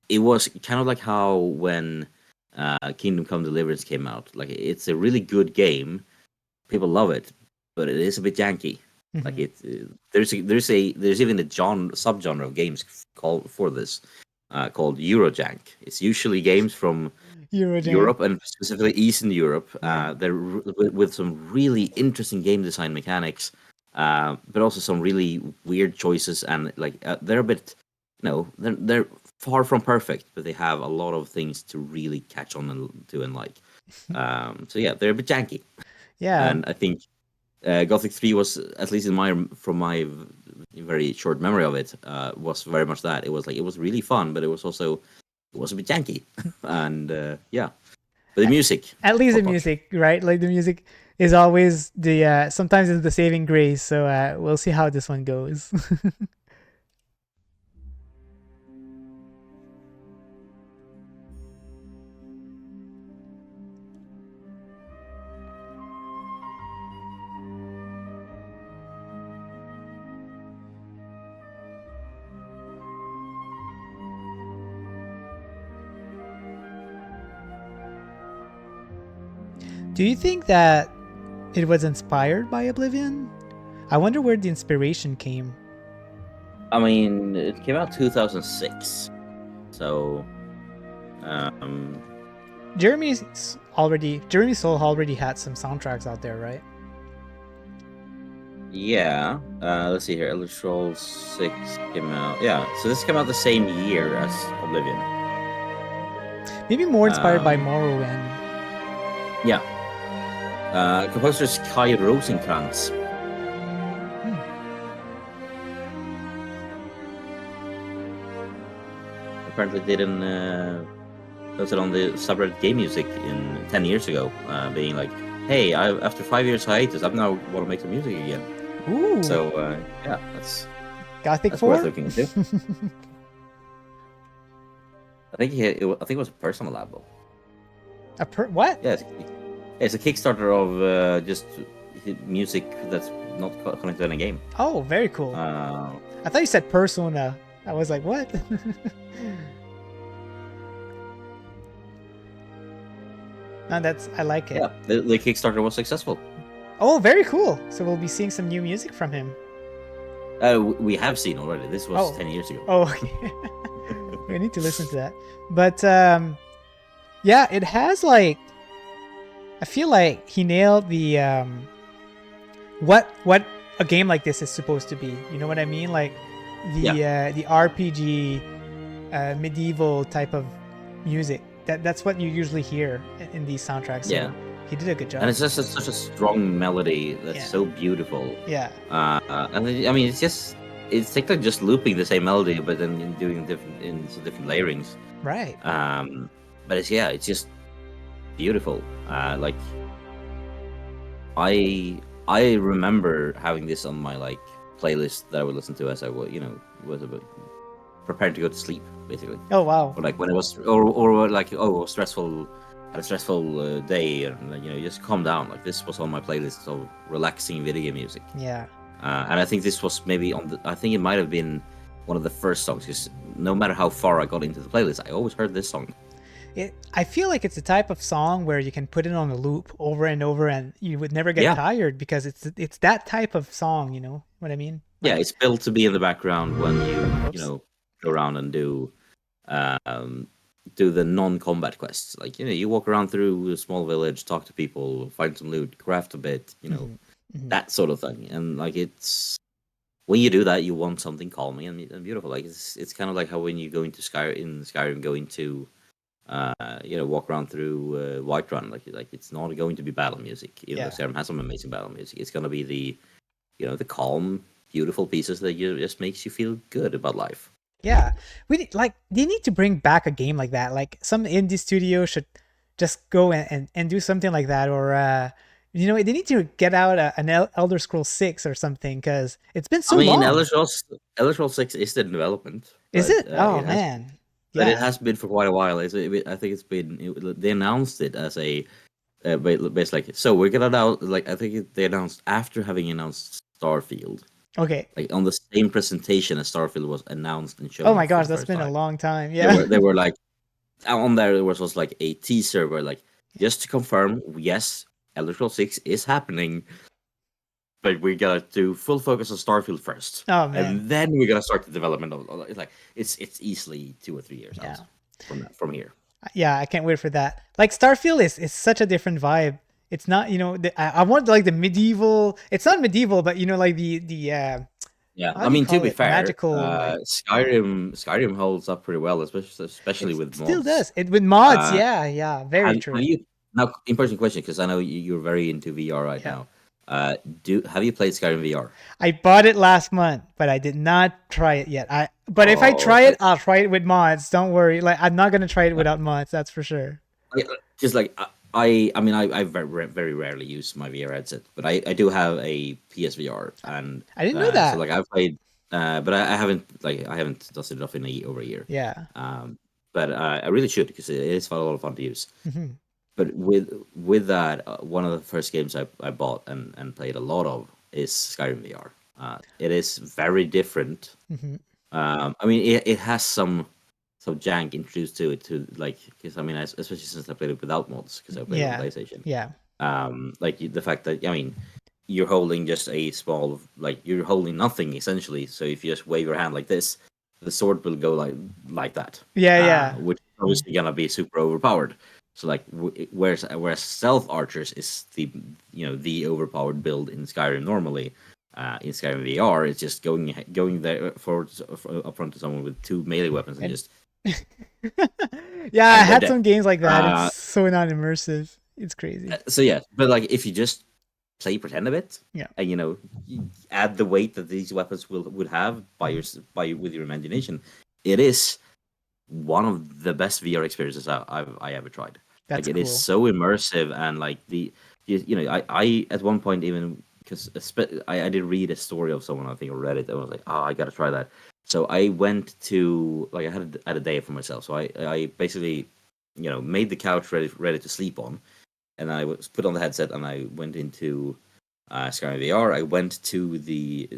It was kind of like how when Kingdom Come Deliverance came out. Like it's a really good game, people love it, but it is a bit janky. Like
Mhm.
there's even a subgenre of games for this called Eurojank. It's usually games from
Eurojank.
Europe and specifically Eastern Europe.
Yeah.
They're with some really interesting game design mechanics, but also some really weird choices. And like they're a bit, they're far from perfect, but they have a lot of things to really catch on and like. So yeah, they're a bit janky,
Yeah.
and I think Gothic 3 was, at least from my very short memory of it, was very much that. It was really fun, but it was a bit janky, and yeah. But the music,
At least the
top notch.
music, right? Like the music is always the sometimes it's the saving grace. So we'll see how this one goes. Do you think that it was inspired by Oblivion? I wonder where the inspiration came.
I mean, it came out 2006, so um,
Jeremy Soule already had some soundtracks out there, right?
yeah. Let's see here. Elder Scrolls 6 came out. Yeah, so this came out the same year as Oblivion.
Maybe more inspired by
Um,
Morrowind.
Yeah. Composer is Kai Rosenkrantz. Apparently didn't posted on the subreddit Game Music 10 years ago, being like, "Hey, after 5 years hiatus, I now want to make some music again."
Ooh.
So yeah, that's
Gothic
worth
4?
looking into. I think it was a personal album.
What?
Yeah, it's a Kickstarter of just music that's not connected to any game.
Oh, very cool. I thought you said Persona. I was like, what? No, I like it.
Yeah, the Kickstarter was successful.
Oh, very cool. So we'll be seeing some new music from him.
We have seen already. This was 10 years ago.
Oh, okay. We need to listen to that. But yeah, it has like, I feel like he nailed the what a game like this is supposed to be. You know what I mean? Like the RPG medieval type of music. That's what you usually hear in these soundtracks. So
Yeah.
he did a good job.
And it's just such a strong melody that's
Yeah.
so beautiful.
Yeah.
And I mean, it's like just looping the same melody, but then doing some different layerings.
Right.
But it's just beautiful. Like I I remember having this on my like playlist that I would listen to as I was, was about preparing to go to sleep, basically.
Oh wow.
Or like when it was, or like stressful, had a stressful day, and like, just calm down. Like this was on my playlist of relaxing video game music,
Yeah.
and I think this was maybe I think it might have been one of the first songs, because no matter how far I got into the playlist, I always heard this song.
I feel like it's a type of song where you can put it on a loop over and over, and you would never get
Yeah.
tired because it's that type of song. You know what I mean?
Yeah, it's built to be in the background when you
Oops.
go around and do the non-combat quests. Like you walk around through a small village, talk to people, find some loot, craft a bit,
Mhm.
that sort of thing. And like it's when you do that, you want something calming and beautiful. Like it's kind of like how when you go into Skyrim, go into walk around through Whiterun, like it's not going to be battle music, even
Yeah.
though Skyrim has some amazing battle music. It's gonna be the calm, beautiful pieces that just makes you feel good about life.
Yeah, they need to bring back a game like that. Like some indie studio should just go and do something like that, or they need to get out an Elder Scrolls 6 or something because it's been
I
so
mean,
long.
Elder Scrolls 6 is still in development,
Is
but
it? Oh man,
it
yeah.
has been for quite a while. I think they announced it as a basically like, so we're gonna now, like, I think they announced after having announced Starfield,
Okay.
like on the same presentation as Starfield was announced and
Oh
shown
my
for
gosh,
the
that's
first
been a
time.
long time.
They
Yeah.
were like, on there was like a teaser where like, just to confirm, yes, Elder Scrolls 6 is happening, but we gotta do full focus on Starfield first,
Oh man.
and then we're gonna start the development of. It's like it's easily 2 or 3 years
Yeah.
out from here.
Yeah, I can't wait for that. Like Starfield is such a different vibe. It's not, I want like the medieval. It's not medieval, but like the
Yeah,
how
I
do you
mean, to
call
be
it?
fair,
Magical, like
Skyrim holds up pretty well, especially
it
with
still
mods.
does. It with mods.
Uh,
Yeah, yeah, very
have
true.
you now? In person question, because I know you're very into VR right
Yeah.
now. Have you played Skyrim VR?
I bought it last month, but I did not try it yet. But if I
Oh,
try it, I'll try it with mods. Don't worry. Like I'm not gonna try it without mods. That's for sure.
because like I mean I very rarely use my VR headset, but I do have a PSVR, and
I didn't know
so
that.
like I've played, but I haven't dusted it off in over a year.
Yeah.
But I really should, because it is a lot of fun to use.
Hmm.
But with that, one of the first games I bought and played a lot of is Skyrim VR. It is very different.
Hmm.
I mean, it has some jank introduced to it, to like, because I mean, especially since I played it without mods, because I played it on
Yeah.
PlayStation.
Yeah.
Like the fact that, I mean, you're holding just a small, like, you're holding nothing essentially. So if you just wave your hand like this, the sword will go like that,
Yeah. Yeah.
which is obviously gonna be super overpowered. So like, whereas stealth archers is the overpowered build in Skyrim normally. In Skyrim VR, it's just going there forward up front to someone with 2 melee weapons and
And
just
yeah, I
and they're
had
dead.
some games like that. It's
Uh,
so not immersive. It's crazy.
so yeah, but like if you just play pretend a bit,
Yeah.
and you add the weight that these weapons would have with your imagination, it is one of the best VR experiences I ever tried.
That's
Like, it is
cool.
so immersive, and like I at one point, even because I did read a story of someone, I think, on Reddit, and I was like, oh, I gotta try that. So I went to, like, I had a day for myself, so I basically made the couch ready to sleep on, and I was put on the headset, and I went into Sky VR. I went to the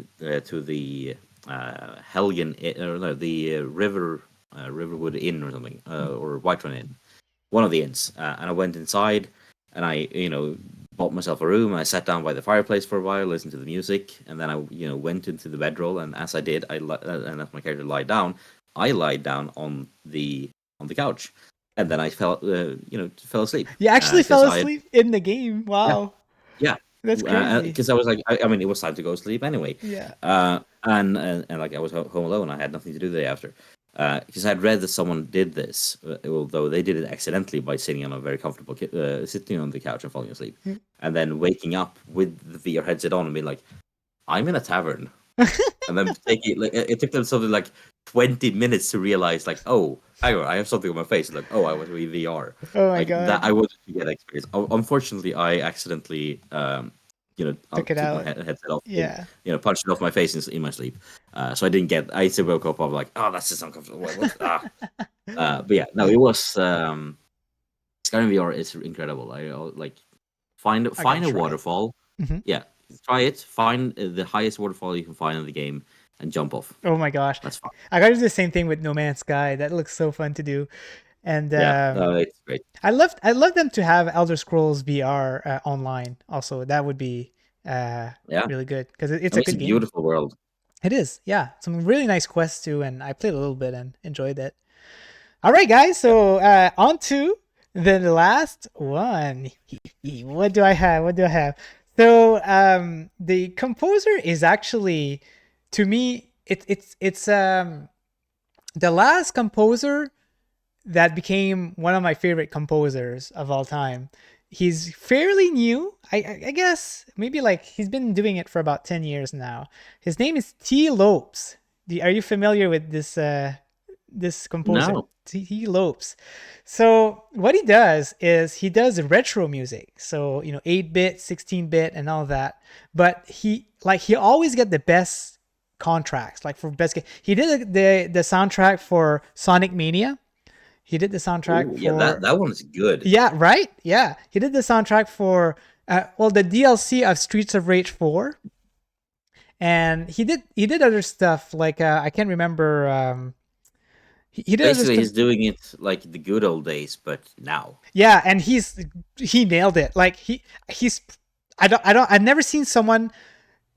Helgen, or no, the Riverwood Inn or something, or Whiterun Inn, one of the inns, and I went inside, and I bought myself a room. I sat down by the fireplace for a while, listened to the music, and then I went into the bedroll. And as I did, and as my character lied down, I lied down on the couch, and then I fell asleep.
You actually fell
Because I had,
asleep in the game.
yeah,
Wow.
yeah,
That's crazy.
because I was like, I mean, it was time to go to sleep anyway.
Yeah.
And like, I was home alone. I had nothing to do the day after. Because I had read that someone did this, although they did it accidentally by sitting on a very comfortable, sitting on the couch and falling asleep,
Mm.
and then waking up with the VR headset on and being like, "I'm in a tavern," and then it took them something like 20 minutes to realize, like, oh, hang on, I have something on my face. Like, oh, I was with VR.
Oh my
Like that, I
god.
wanted to get that experience. Unfortunately, I accidentally
Took it
took my
out.
headset off.
Yeah.
Punched it off my face in my sleep. So I didn't get. I still woke up. I'm like, oh, that's just uncomfortable. But yeah, no, it was. Skyrim VR is incredible. I like find
gotta
a
try it.
waterfall.
Mhm.
Yeah, try it. Find the highest waterfall you can find in the game and jump off.
Oh my gosh.
That's fine.
I gotta do the same thing with No Man's Sky. That looks so fun to do. And
Yeah, it's great.
I love them to have Elder Scrolls VR online. Also, that would be really good because it's a
It's a
good game.
beautiful world.
It is, yeah. Some really nice quests too, and I played a little bit and enjoyed it. All right, guys. So on to the last one. What do I have? So the composer is actually, to me, it's the last composer that became one of my favorite composers of all time. He's fairly new. I guess maybe like he's been doing it for about 10 years now. His name is T. Lopes. Are you familiar with this composer?
No.
T. Lopes. So what he does is he does retro music. So, 8-bit, 16-bit and all that. But he always get the best contracts, like for best game. He did the soundtrack for Sonic Mania. He did the soundtrack for...
Yeah, that one's good.
Yeah, right? Yeah. He did the soundtrack for, the DLC of Streets of Rage 4. And he did other stuff, like, I can't remember... He did
Basically, he's doing it like the good old days, but now.
Yeah, and he nailed it. Like, I've never seen someone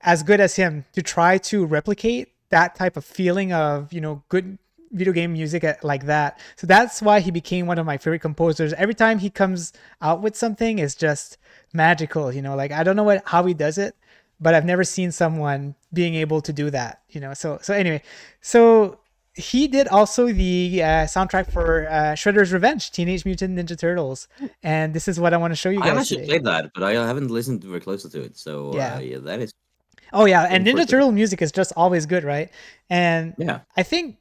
as good as him to try to replicate that type of feeling of, good video game music like that. So that's why he became one of my favorite composers. Every time he comes out with something, it's just magical. Like, I don't know how he does it, but I've never seen someone being able to do that. So anyway, so he did also the soundtrack for Shredder's Revenge, Teenage Mutant Ninja Turtles, and this is what I want to show you guys.
I've actually
today.
played that, but I haven't listened very closely to it. So yeah, that is.
Oh yeah, and Ninja Turtle music is just always good, right? And
yeah,
I think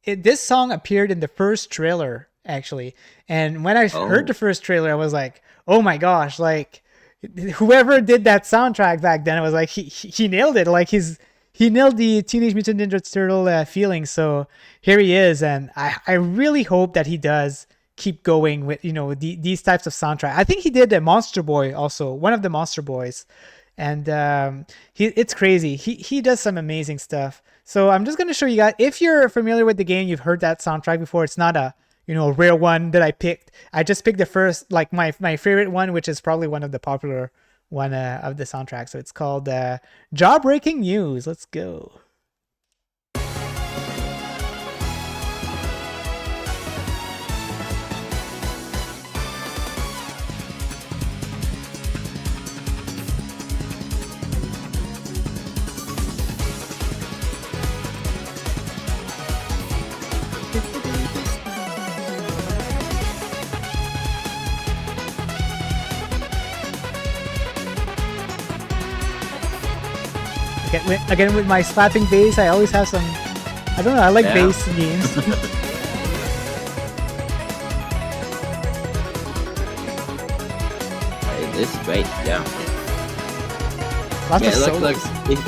this song appeared in the first trailer actually, and when I heard the first trailer, I was like, oh my gosh, like whoever did that soundtrack back then, it was like he nailed it. Like he nailed the Teenage Mutant Ninja Turtle feeling. So here he is, and I really hope that he does keep going with these types of soundtrack. I think he did a Monster Boy also, one of the Monster Boys, and it's crazy. He does some amazing stuff. So I'm just gonna show you guys. If you're familiar with the game, you've heard that soundtrack before. It's not a rare one that I picked. I just picked the first, like my favorite one, which is probably one of the popular one of the soundtrack. So it's called Jawbreaking News. Let's go. Again, with my slapping bass, I always have some. I don't know. I like bass games.
This is great. Yeah.
Lots of solos.
Like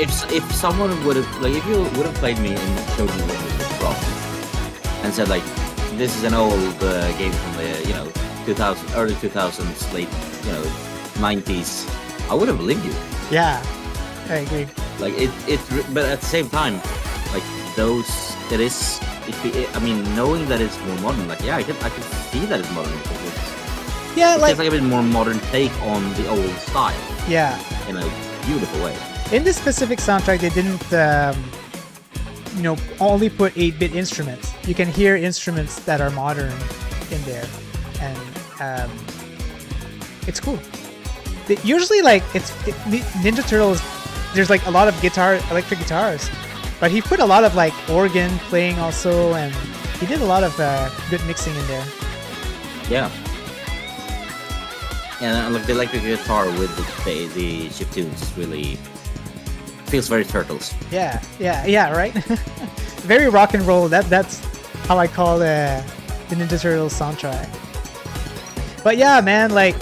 if someone would have if you would have played me and showed me what it was from, and said like this is an old game from the 2000 early 2000s, late 90s, I would have believed you.
Yeah, I agree.
Like but at the same time, like I mean, knowing that it's more modern, like I can see that it's modern because it's like a bit more modern take on the old style.
Yeah,
in a beautiful way.
In this specific soundtrack, they didn't only put 8-bit instruments. You can hear instruments that are modern in there, and it's cool. Usually, Ninja Turtles, there's like a lot of electric guitars, but he put a lot of like organ playing also, and he did a lot of good mixing in there.
Yeah. And like the electric guitar with the chiptunes really feels very Turtles.
Yeah, right? Very rock and roll. That's how I call the Ninja Turtles soundtrack. But yeah, man, like,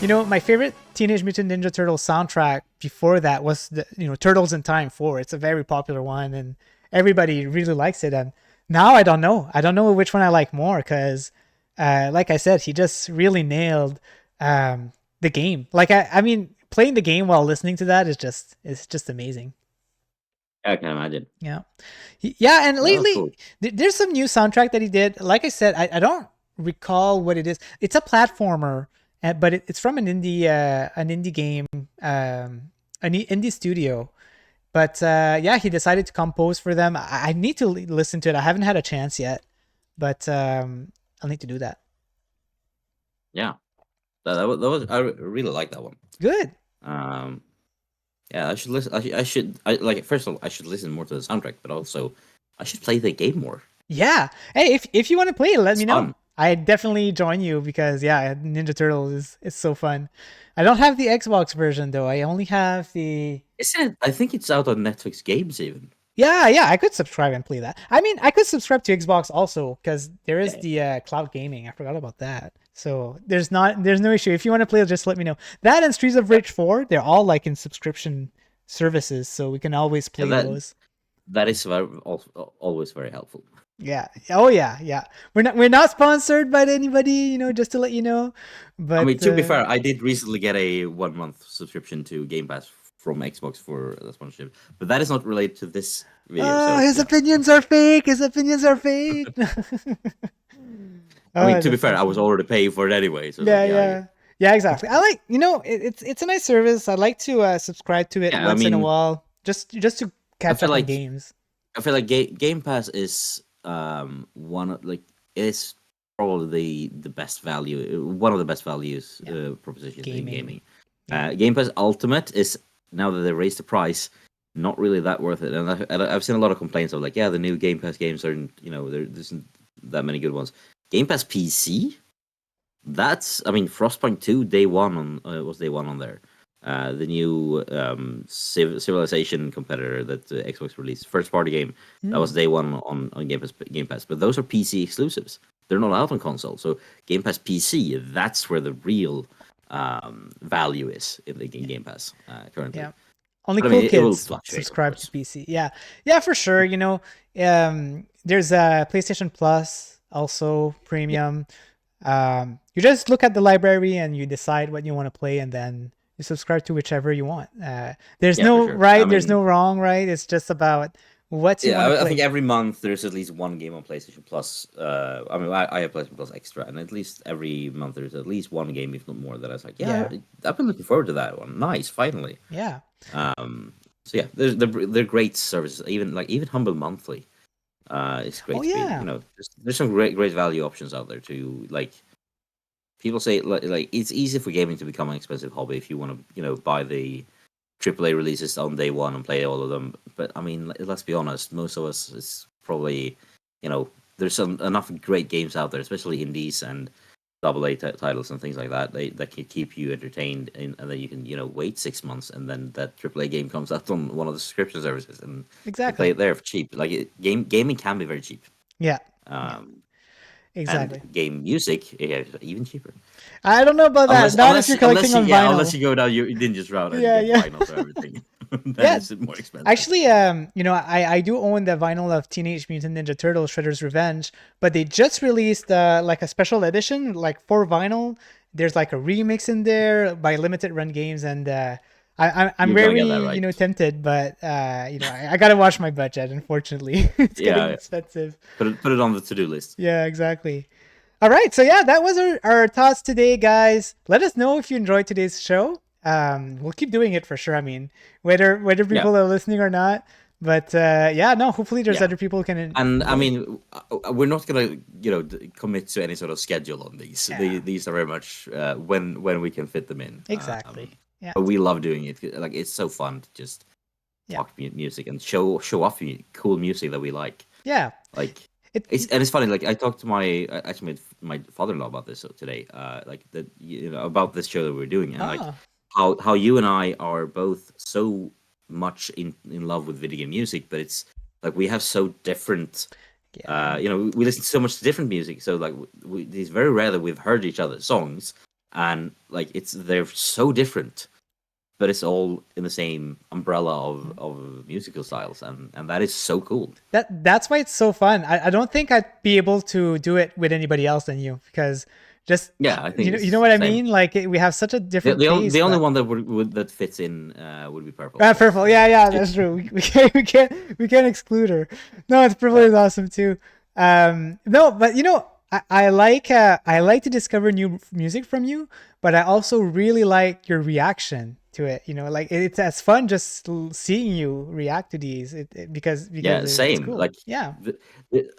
my favorite Teenage Mutant Ninja Turtles soundtrack before that was the Turtles in Time 4. It's a very popular one, and everybody really likes it. And now I don't know. I don't know which one I like more because, like I said, he just really nailed the game. Like I mean, playing the game while listening to that is just amazing.
I can imagine.
Yeah, yeah. And
Well,
lately,
cool.
there's some new soundtrack that he did. Like I said, I don't recall what it is. It's a platformer, but it's from an indie game, indie studio. But yeah, he decided to compose for them. I need to listen to it. I haven't had a chance yet, but I'll need to do that.
Yeah, that was I really like that one.
Good.
Um, yeah, I should listen. I like. First of all, I should listen more to the soundtrack, but also I should play the game more.
Yeah. Hey, if you want to play it, let
It's
me know.
fun.
I definitely join you because yeah, Ninja Turtles is so fun. I don't have the Xbox version though. I only have the
I think it's out on Netflix Games even.
yeah. I could subscribe and play that. I mean, I could subscribe to Xbox also because there is the cloud gaming. I forgot about that. So there's no issue. If you want to play, just let me know. That and Streets of Rage 4, they're all like in subscription services, so we can always play those.
That is always very helpful.
Yeah. Oh yeah. We're not sponsored by anybody, just to let you know. But
I mean, to be fair, I did recently get a 1 month subscription to Game Pass from Xbox for the sponsorship, but that is not related to this video.
oh,
So
his
yeah.
opinions are fake. His opinions are fake.
I mean,
Oh,
to be
that's
fair, I
so
was
funny.
already paying for it anyway. So
Yeah,
like,
yeah, exactly. I like, it's a nice service. I like to subscribe to it
yeah. I
once in a
mean,
while, just to
I
catch
feel
up on
like
games.
Game Pass is one of like it is probably the best value, one of the best values propositions in
Gaming.
gaming. Game Pass Ultimate is now that they raised the price, not really that worth it. And I've seen a lot of complaints of like, yeah, the new Game Pass games are there isn't that many good ones. Game Pass PC, I mean Frostpunk 2 day one was day one on there. The new Civilization competitor that Xbox released, first party game, that was day one on Game Pass. But those are PC exclusives. They're not out on console. So Game Pass PC, that's where the real value is in the Game Pass currently.
Yeah. Only
But I
cool
mean, it will
kids
fluctuate, of
subscribe
course.
to PC. Yeah, for sure. There's PlayStation Plus also premium. You just look at the library and you decide what you want to play, and then you subscribe to whichever you want. There's
Yeah, for
no
sure.
right,
I
there's
mean,
no wrong, right? It's just about what you
yeah,
want to
I think
play.
every month there's at least one game on PlayStation Plus. I mean, I have PlayStation Plus Extra, and at least every month there's at least one game, if not more, that I was like, yeah, I've been looking forward to that one. Nice, finally.
Yeah.
So yeah, they're great services. Even Humble Monthly, it's great.
Oh
To be,
yeah.
there's some great value options out there to like. People say like it's easy for gaming to become an expensive hobby if you want to buy the AAA releases on day one and play all of them. But I mean, let's be honest, most of us is probably there's enough great games out there, especially indies and AA titles and things like that. That can keep you entertained, and then you can wait 6 months, and then that AAA game comes out on one of the subscription services, and you play
Exactly.
it there for cheap. Like gaming can be very cheap.
Yeah.
And
Exactly.
game music even cheaper.
I don't know about that. Not if you're collecting on vinyl.
Unless you go down your ninja's route and
Yeah,
get
yeah.
vinyl for everything, then
Yeah.
it's more expensive.
Actually, I do own the vinyl of Teenage Mutant Ninja Turtles Shredder's Revenge, but they just released like a special edition, like for vinyl. There's like a remix in there by Limited Run Games, and I'm
You're gonna
very
get that right.
tempted, but I gotta watch my budget. Unfortunately, it's getting
Yeah,
expensive.
put it on the to-do list.
Yeah, exactly. All right, so yeah, that was our thoughts today, guys. Let us know if you enjoyed today's show. We'll keep doing it for sure. I mean, whether people are listening or not. But yeah, no. Hopefully, there's
Yeah.
other people who can.
And I mean, we're not gonna commit to any sort of schedule on these.
Yeah.
These are very much when we can fit them in.
Exactly. Yeah.
But we love doing it. Like it's so fun to just talk music and show off cool music that we like.
Yeah.
Like it's funny. Like I talked to my father-in-law about this today. Like that about this show that we're doing, and like how you and I are both so much in love with video game music, but it's like we have so different. We listen so much to different music. So like it's very rare that we've heard each other's songs, and like they're so different, but it's all in the same umbrella of musical styles, and that is so cool.
That's why it's so fun. I don't think I'd be able to do it with anybody else than you, because just
Yeah, I think
you know
it's
what I
same.
mean. Like we have such a different taste.
The only
but-
one that that fits in would be Purple.
Purple. Yeah, that's true. We can't exclude her. No, it's Purple is awesome too. No, but I like to discover new music from you, but I also really like your reaction to it. Like it's as fun just seeing you react to these. Because
Yeah,
it's
same.
cool.
Like,
Yeah.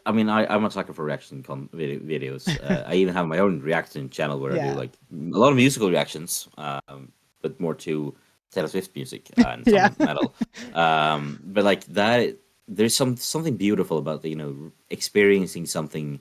I mean, I'm a sucker for reaction videos. I even have my own reaction channel where I
Yeah.
do like a lot of musical reactions, but more to Taylor Swift music and some
Yeah.
metal. But like that, there's something beautiful about experiencing something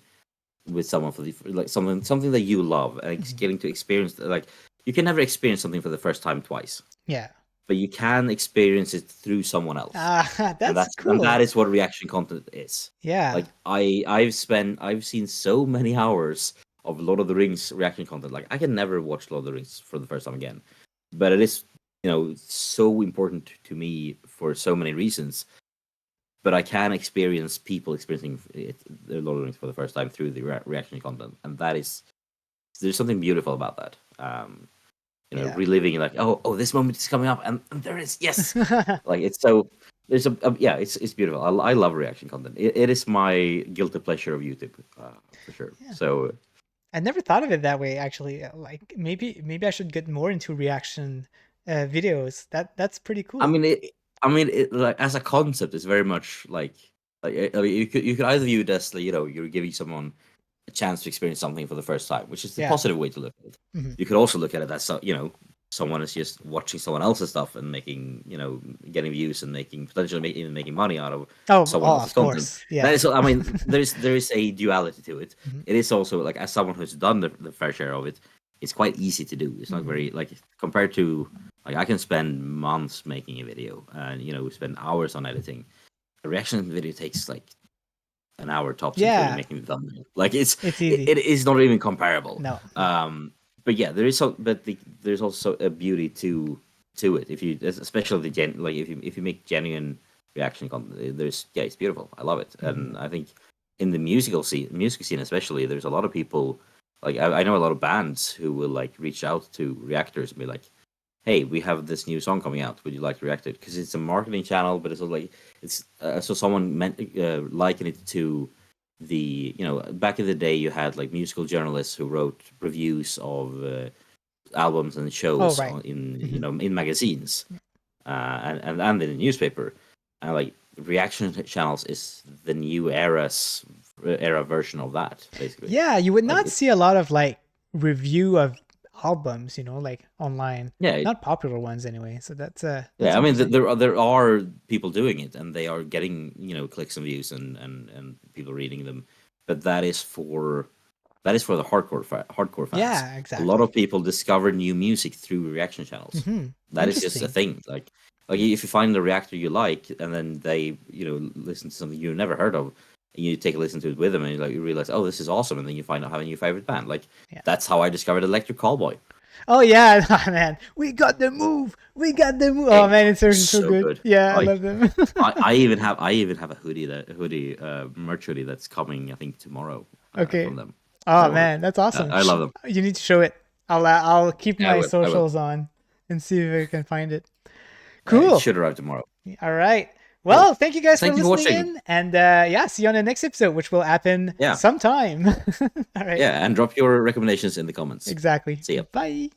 with someone for like something that you love and getting to experience. Like, you can never experience something for the first time twice,
Yeah.
but you can experience it through someone else.
That's
and
cool.
that is what reaction content is.
Yeah.
Like, I've seen so many hours of Lord of the Rings reaction content. Like, I can never watch Lord of the Rings for the first time again, but it is so important to me for so many reasons. But I can experience people experiencing the Lord of the Rings for the first time through the reaction content, and there's something beautiful about that.
Yeah.
Reliving, like, oh, this moment is coming up, and there is, yes. Like, it's so there's yeah, it's beautiful. I love reaction content. It is my guilty pleasure of YouTube, for sure.
Yeah.
So
I never thought of it that way, actually. Like maybe I should get more into reaction videos. That's pretty cool.
I mean, like, as a concept, it's very much like I mean, you could either view it as, like, you're giving someone a chance to experience something for the first time, which is the
Yeah.
positive way to look at it.
Mhm.
You could also look at it as someone is just watching someone else's stuff and making getting views and potentially even making money out of someone else's
of
content.
course. Yeah.
That is, I mean, there is a duality to it.
Mhm.
It is also, like, as someone who's done the fair share of it, it's quite easy to do. It's not very, like, compared to, like, I can spend months making a video and spend hours on editing. A reaction video takes like an hour tops,
Yeah.
including making the thumbnail. Like, it's
easy.
it is not even comparable.
No.
But yeah, there's also a beauty to it. If you, especially if you make genuine reaction content, it's beautiful. I love it. And I think in the music scene especially, there's a lot of people, like, I know a lot of bands who will, like, reach out to reactors and be like, hey, we have this new song coming out, would you like to react to it? Because it's a marketing channel, but it's also, like, it's so someone likened it to the back in the day, you had, like, musical journalists who wrote reviews of albums and shows
right.
in magazines, and in the newspaper, and, like, reaction channels is the new era version of that, basically.
Yeah, you would
Like,
not see a lot of, like, review of albums, like, online.
Yeah,
Not popular ones anyway. So that's
yeah. I mean,
interesting.
there are people doing it, and they are getting clicks and views and people reading them, but that is for the hardcore fans.
Yeah, exactly.
A lot of people discover new music through reaction channels.
Mhm.
That is just a
Interesting.
thing. Like, if you find a reactor you like, and then they listen to something you've never heard of, and you take a listen to it with them, and you realize, oh, this is awesome, and then you find out having your favorite band. Like,
Yeah.
that's how I discovered Electric Callboy.
Oh yeah, man, we got the move. Oh man, it's so good. Yeah, I
Like,
love them.
I even have a merch hoodie that's coming, I think, tomorrow.
Okay.
From them.
Oh
So,
man, that's awesome.
I love them.
You need to show it. I'll keep
Yeah, I
my
will.
socials on and see if I can find it.
It
Cool.
should arrive tomorrow.
All right. Well, thank you guys
Thank
for
you for
listening
watching.
in, and see you on the next episode, which will happen
Yeah.
sometime. All right.
Yeah, and drop your recommendations in the comments.
Exactly.
See ya.
Bye.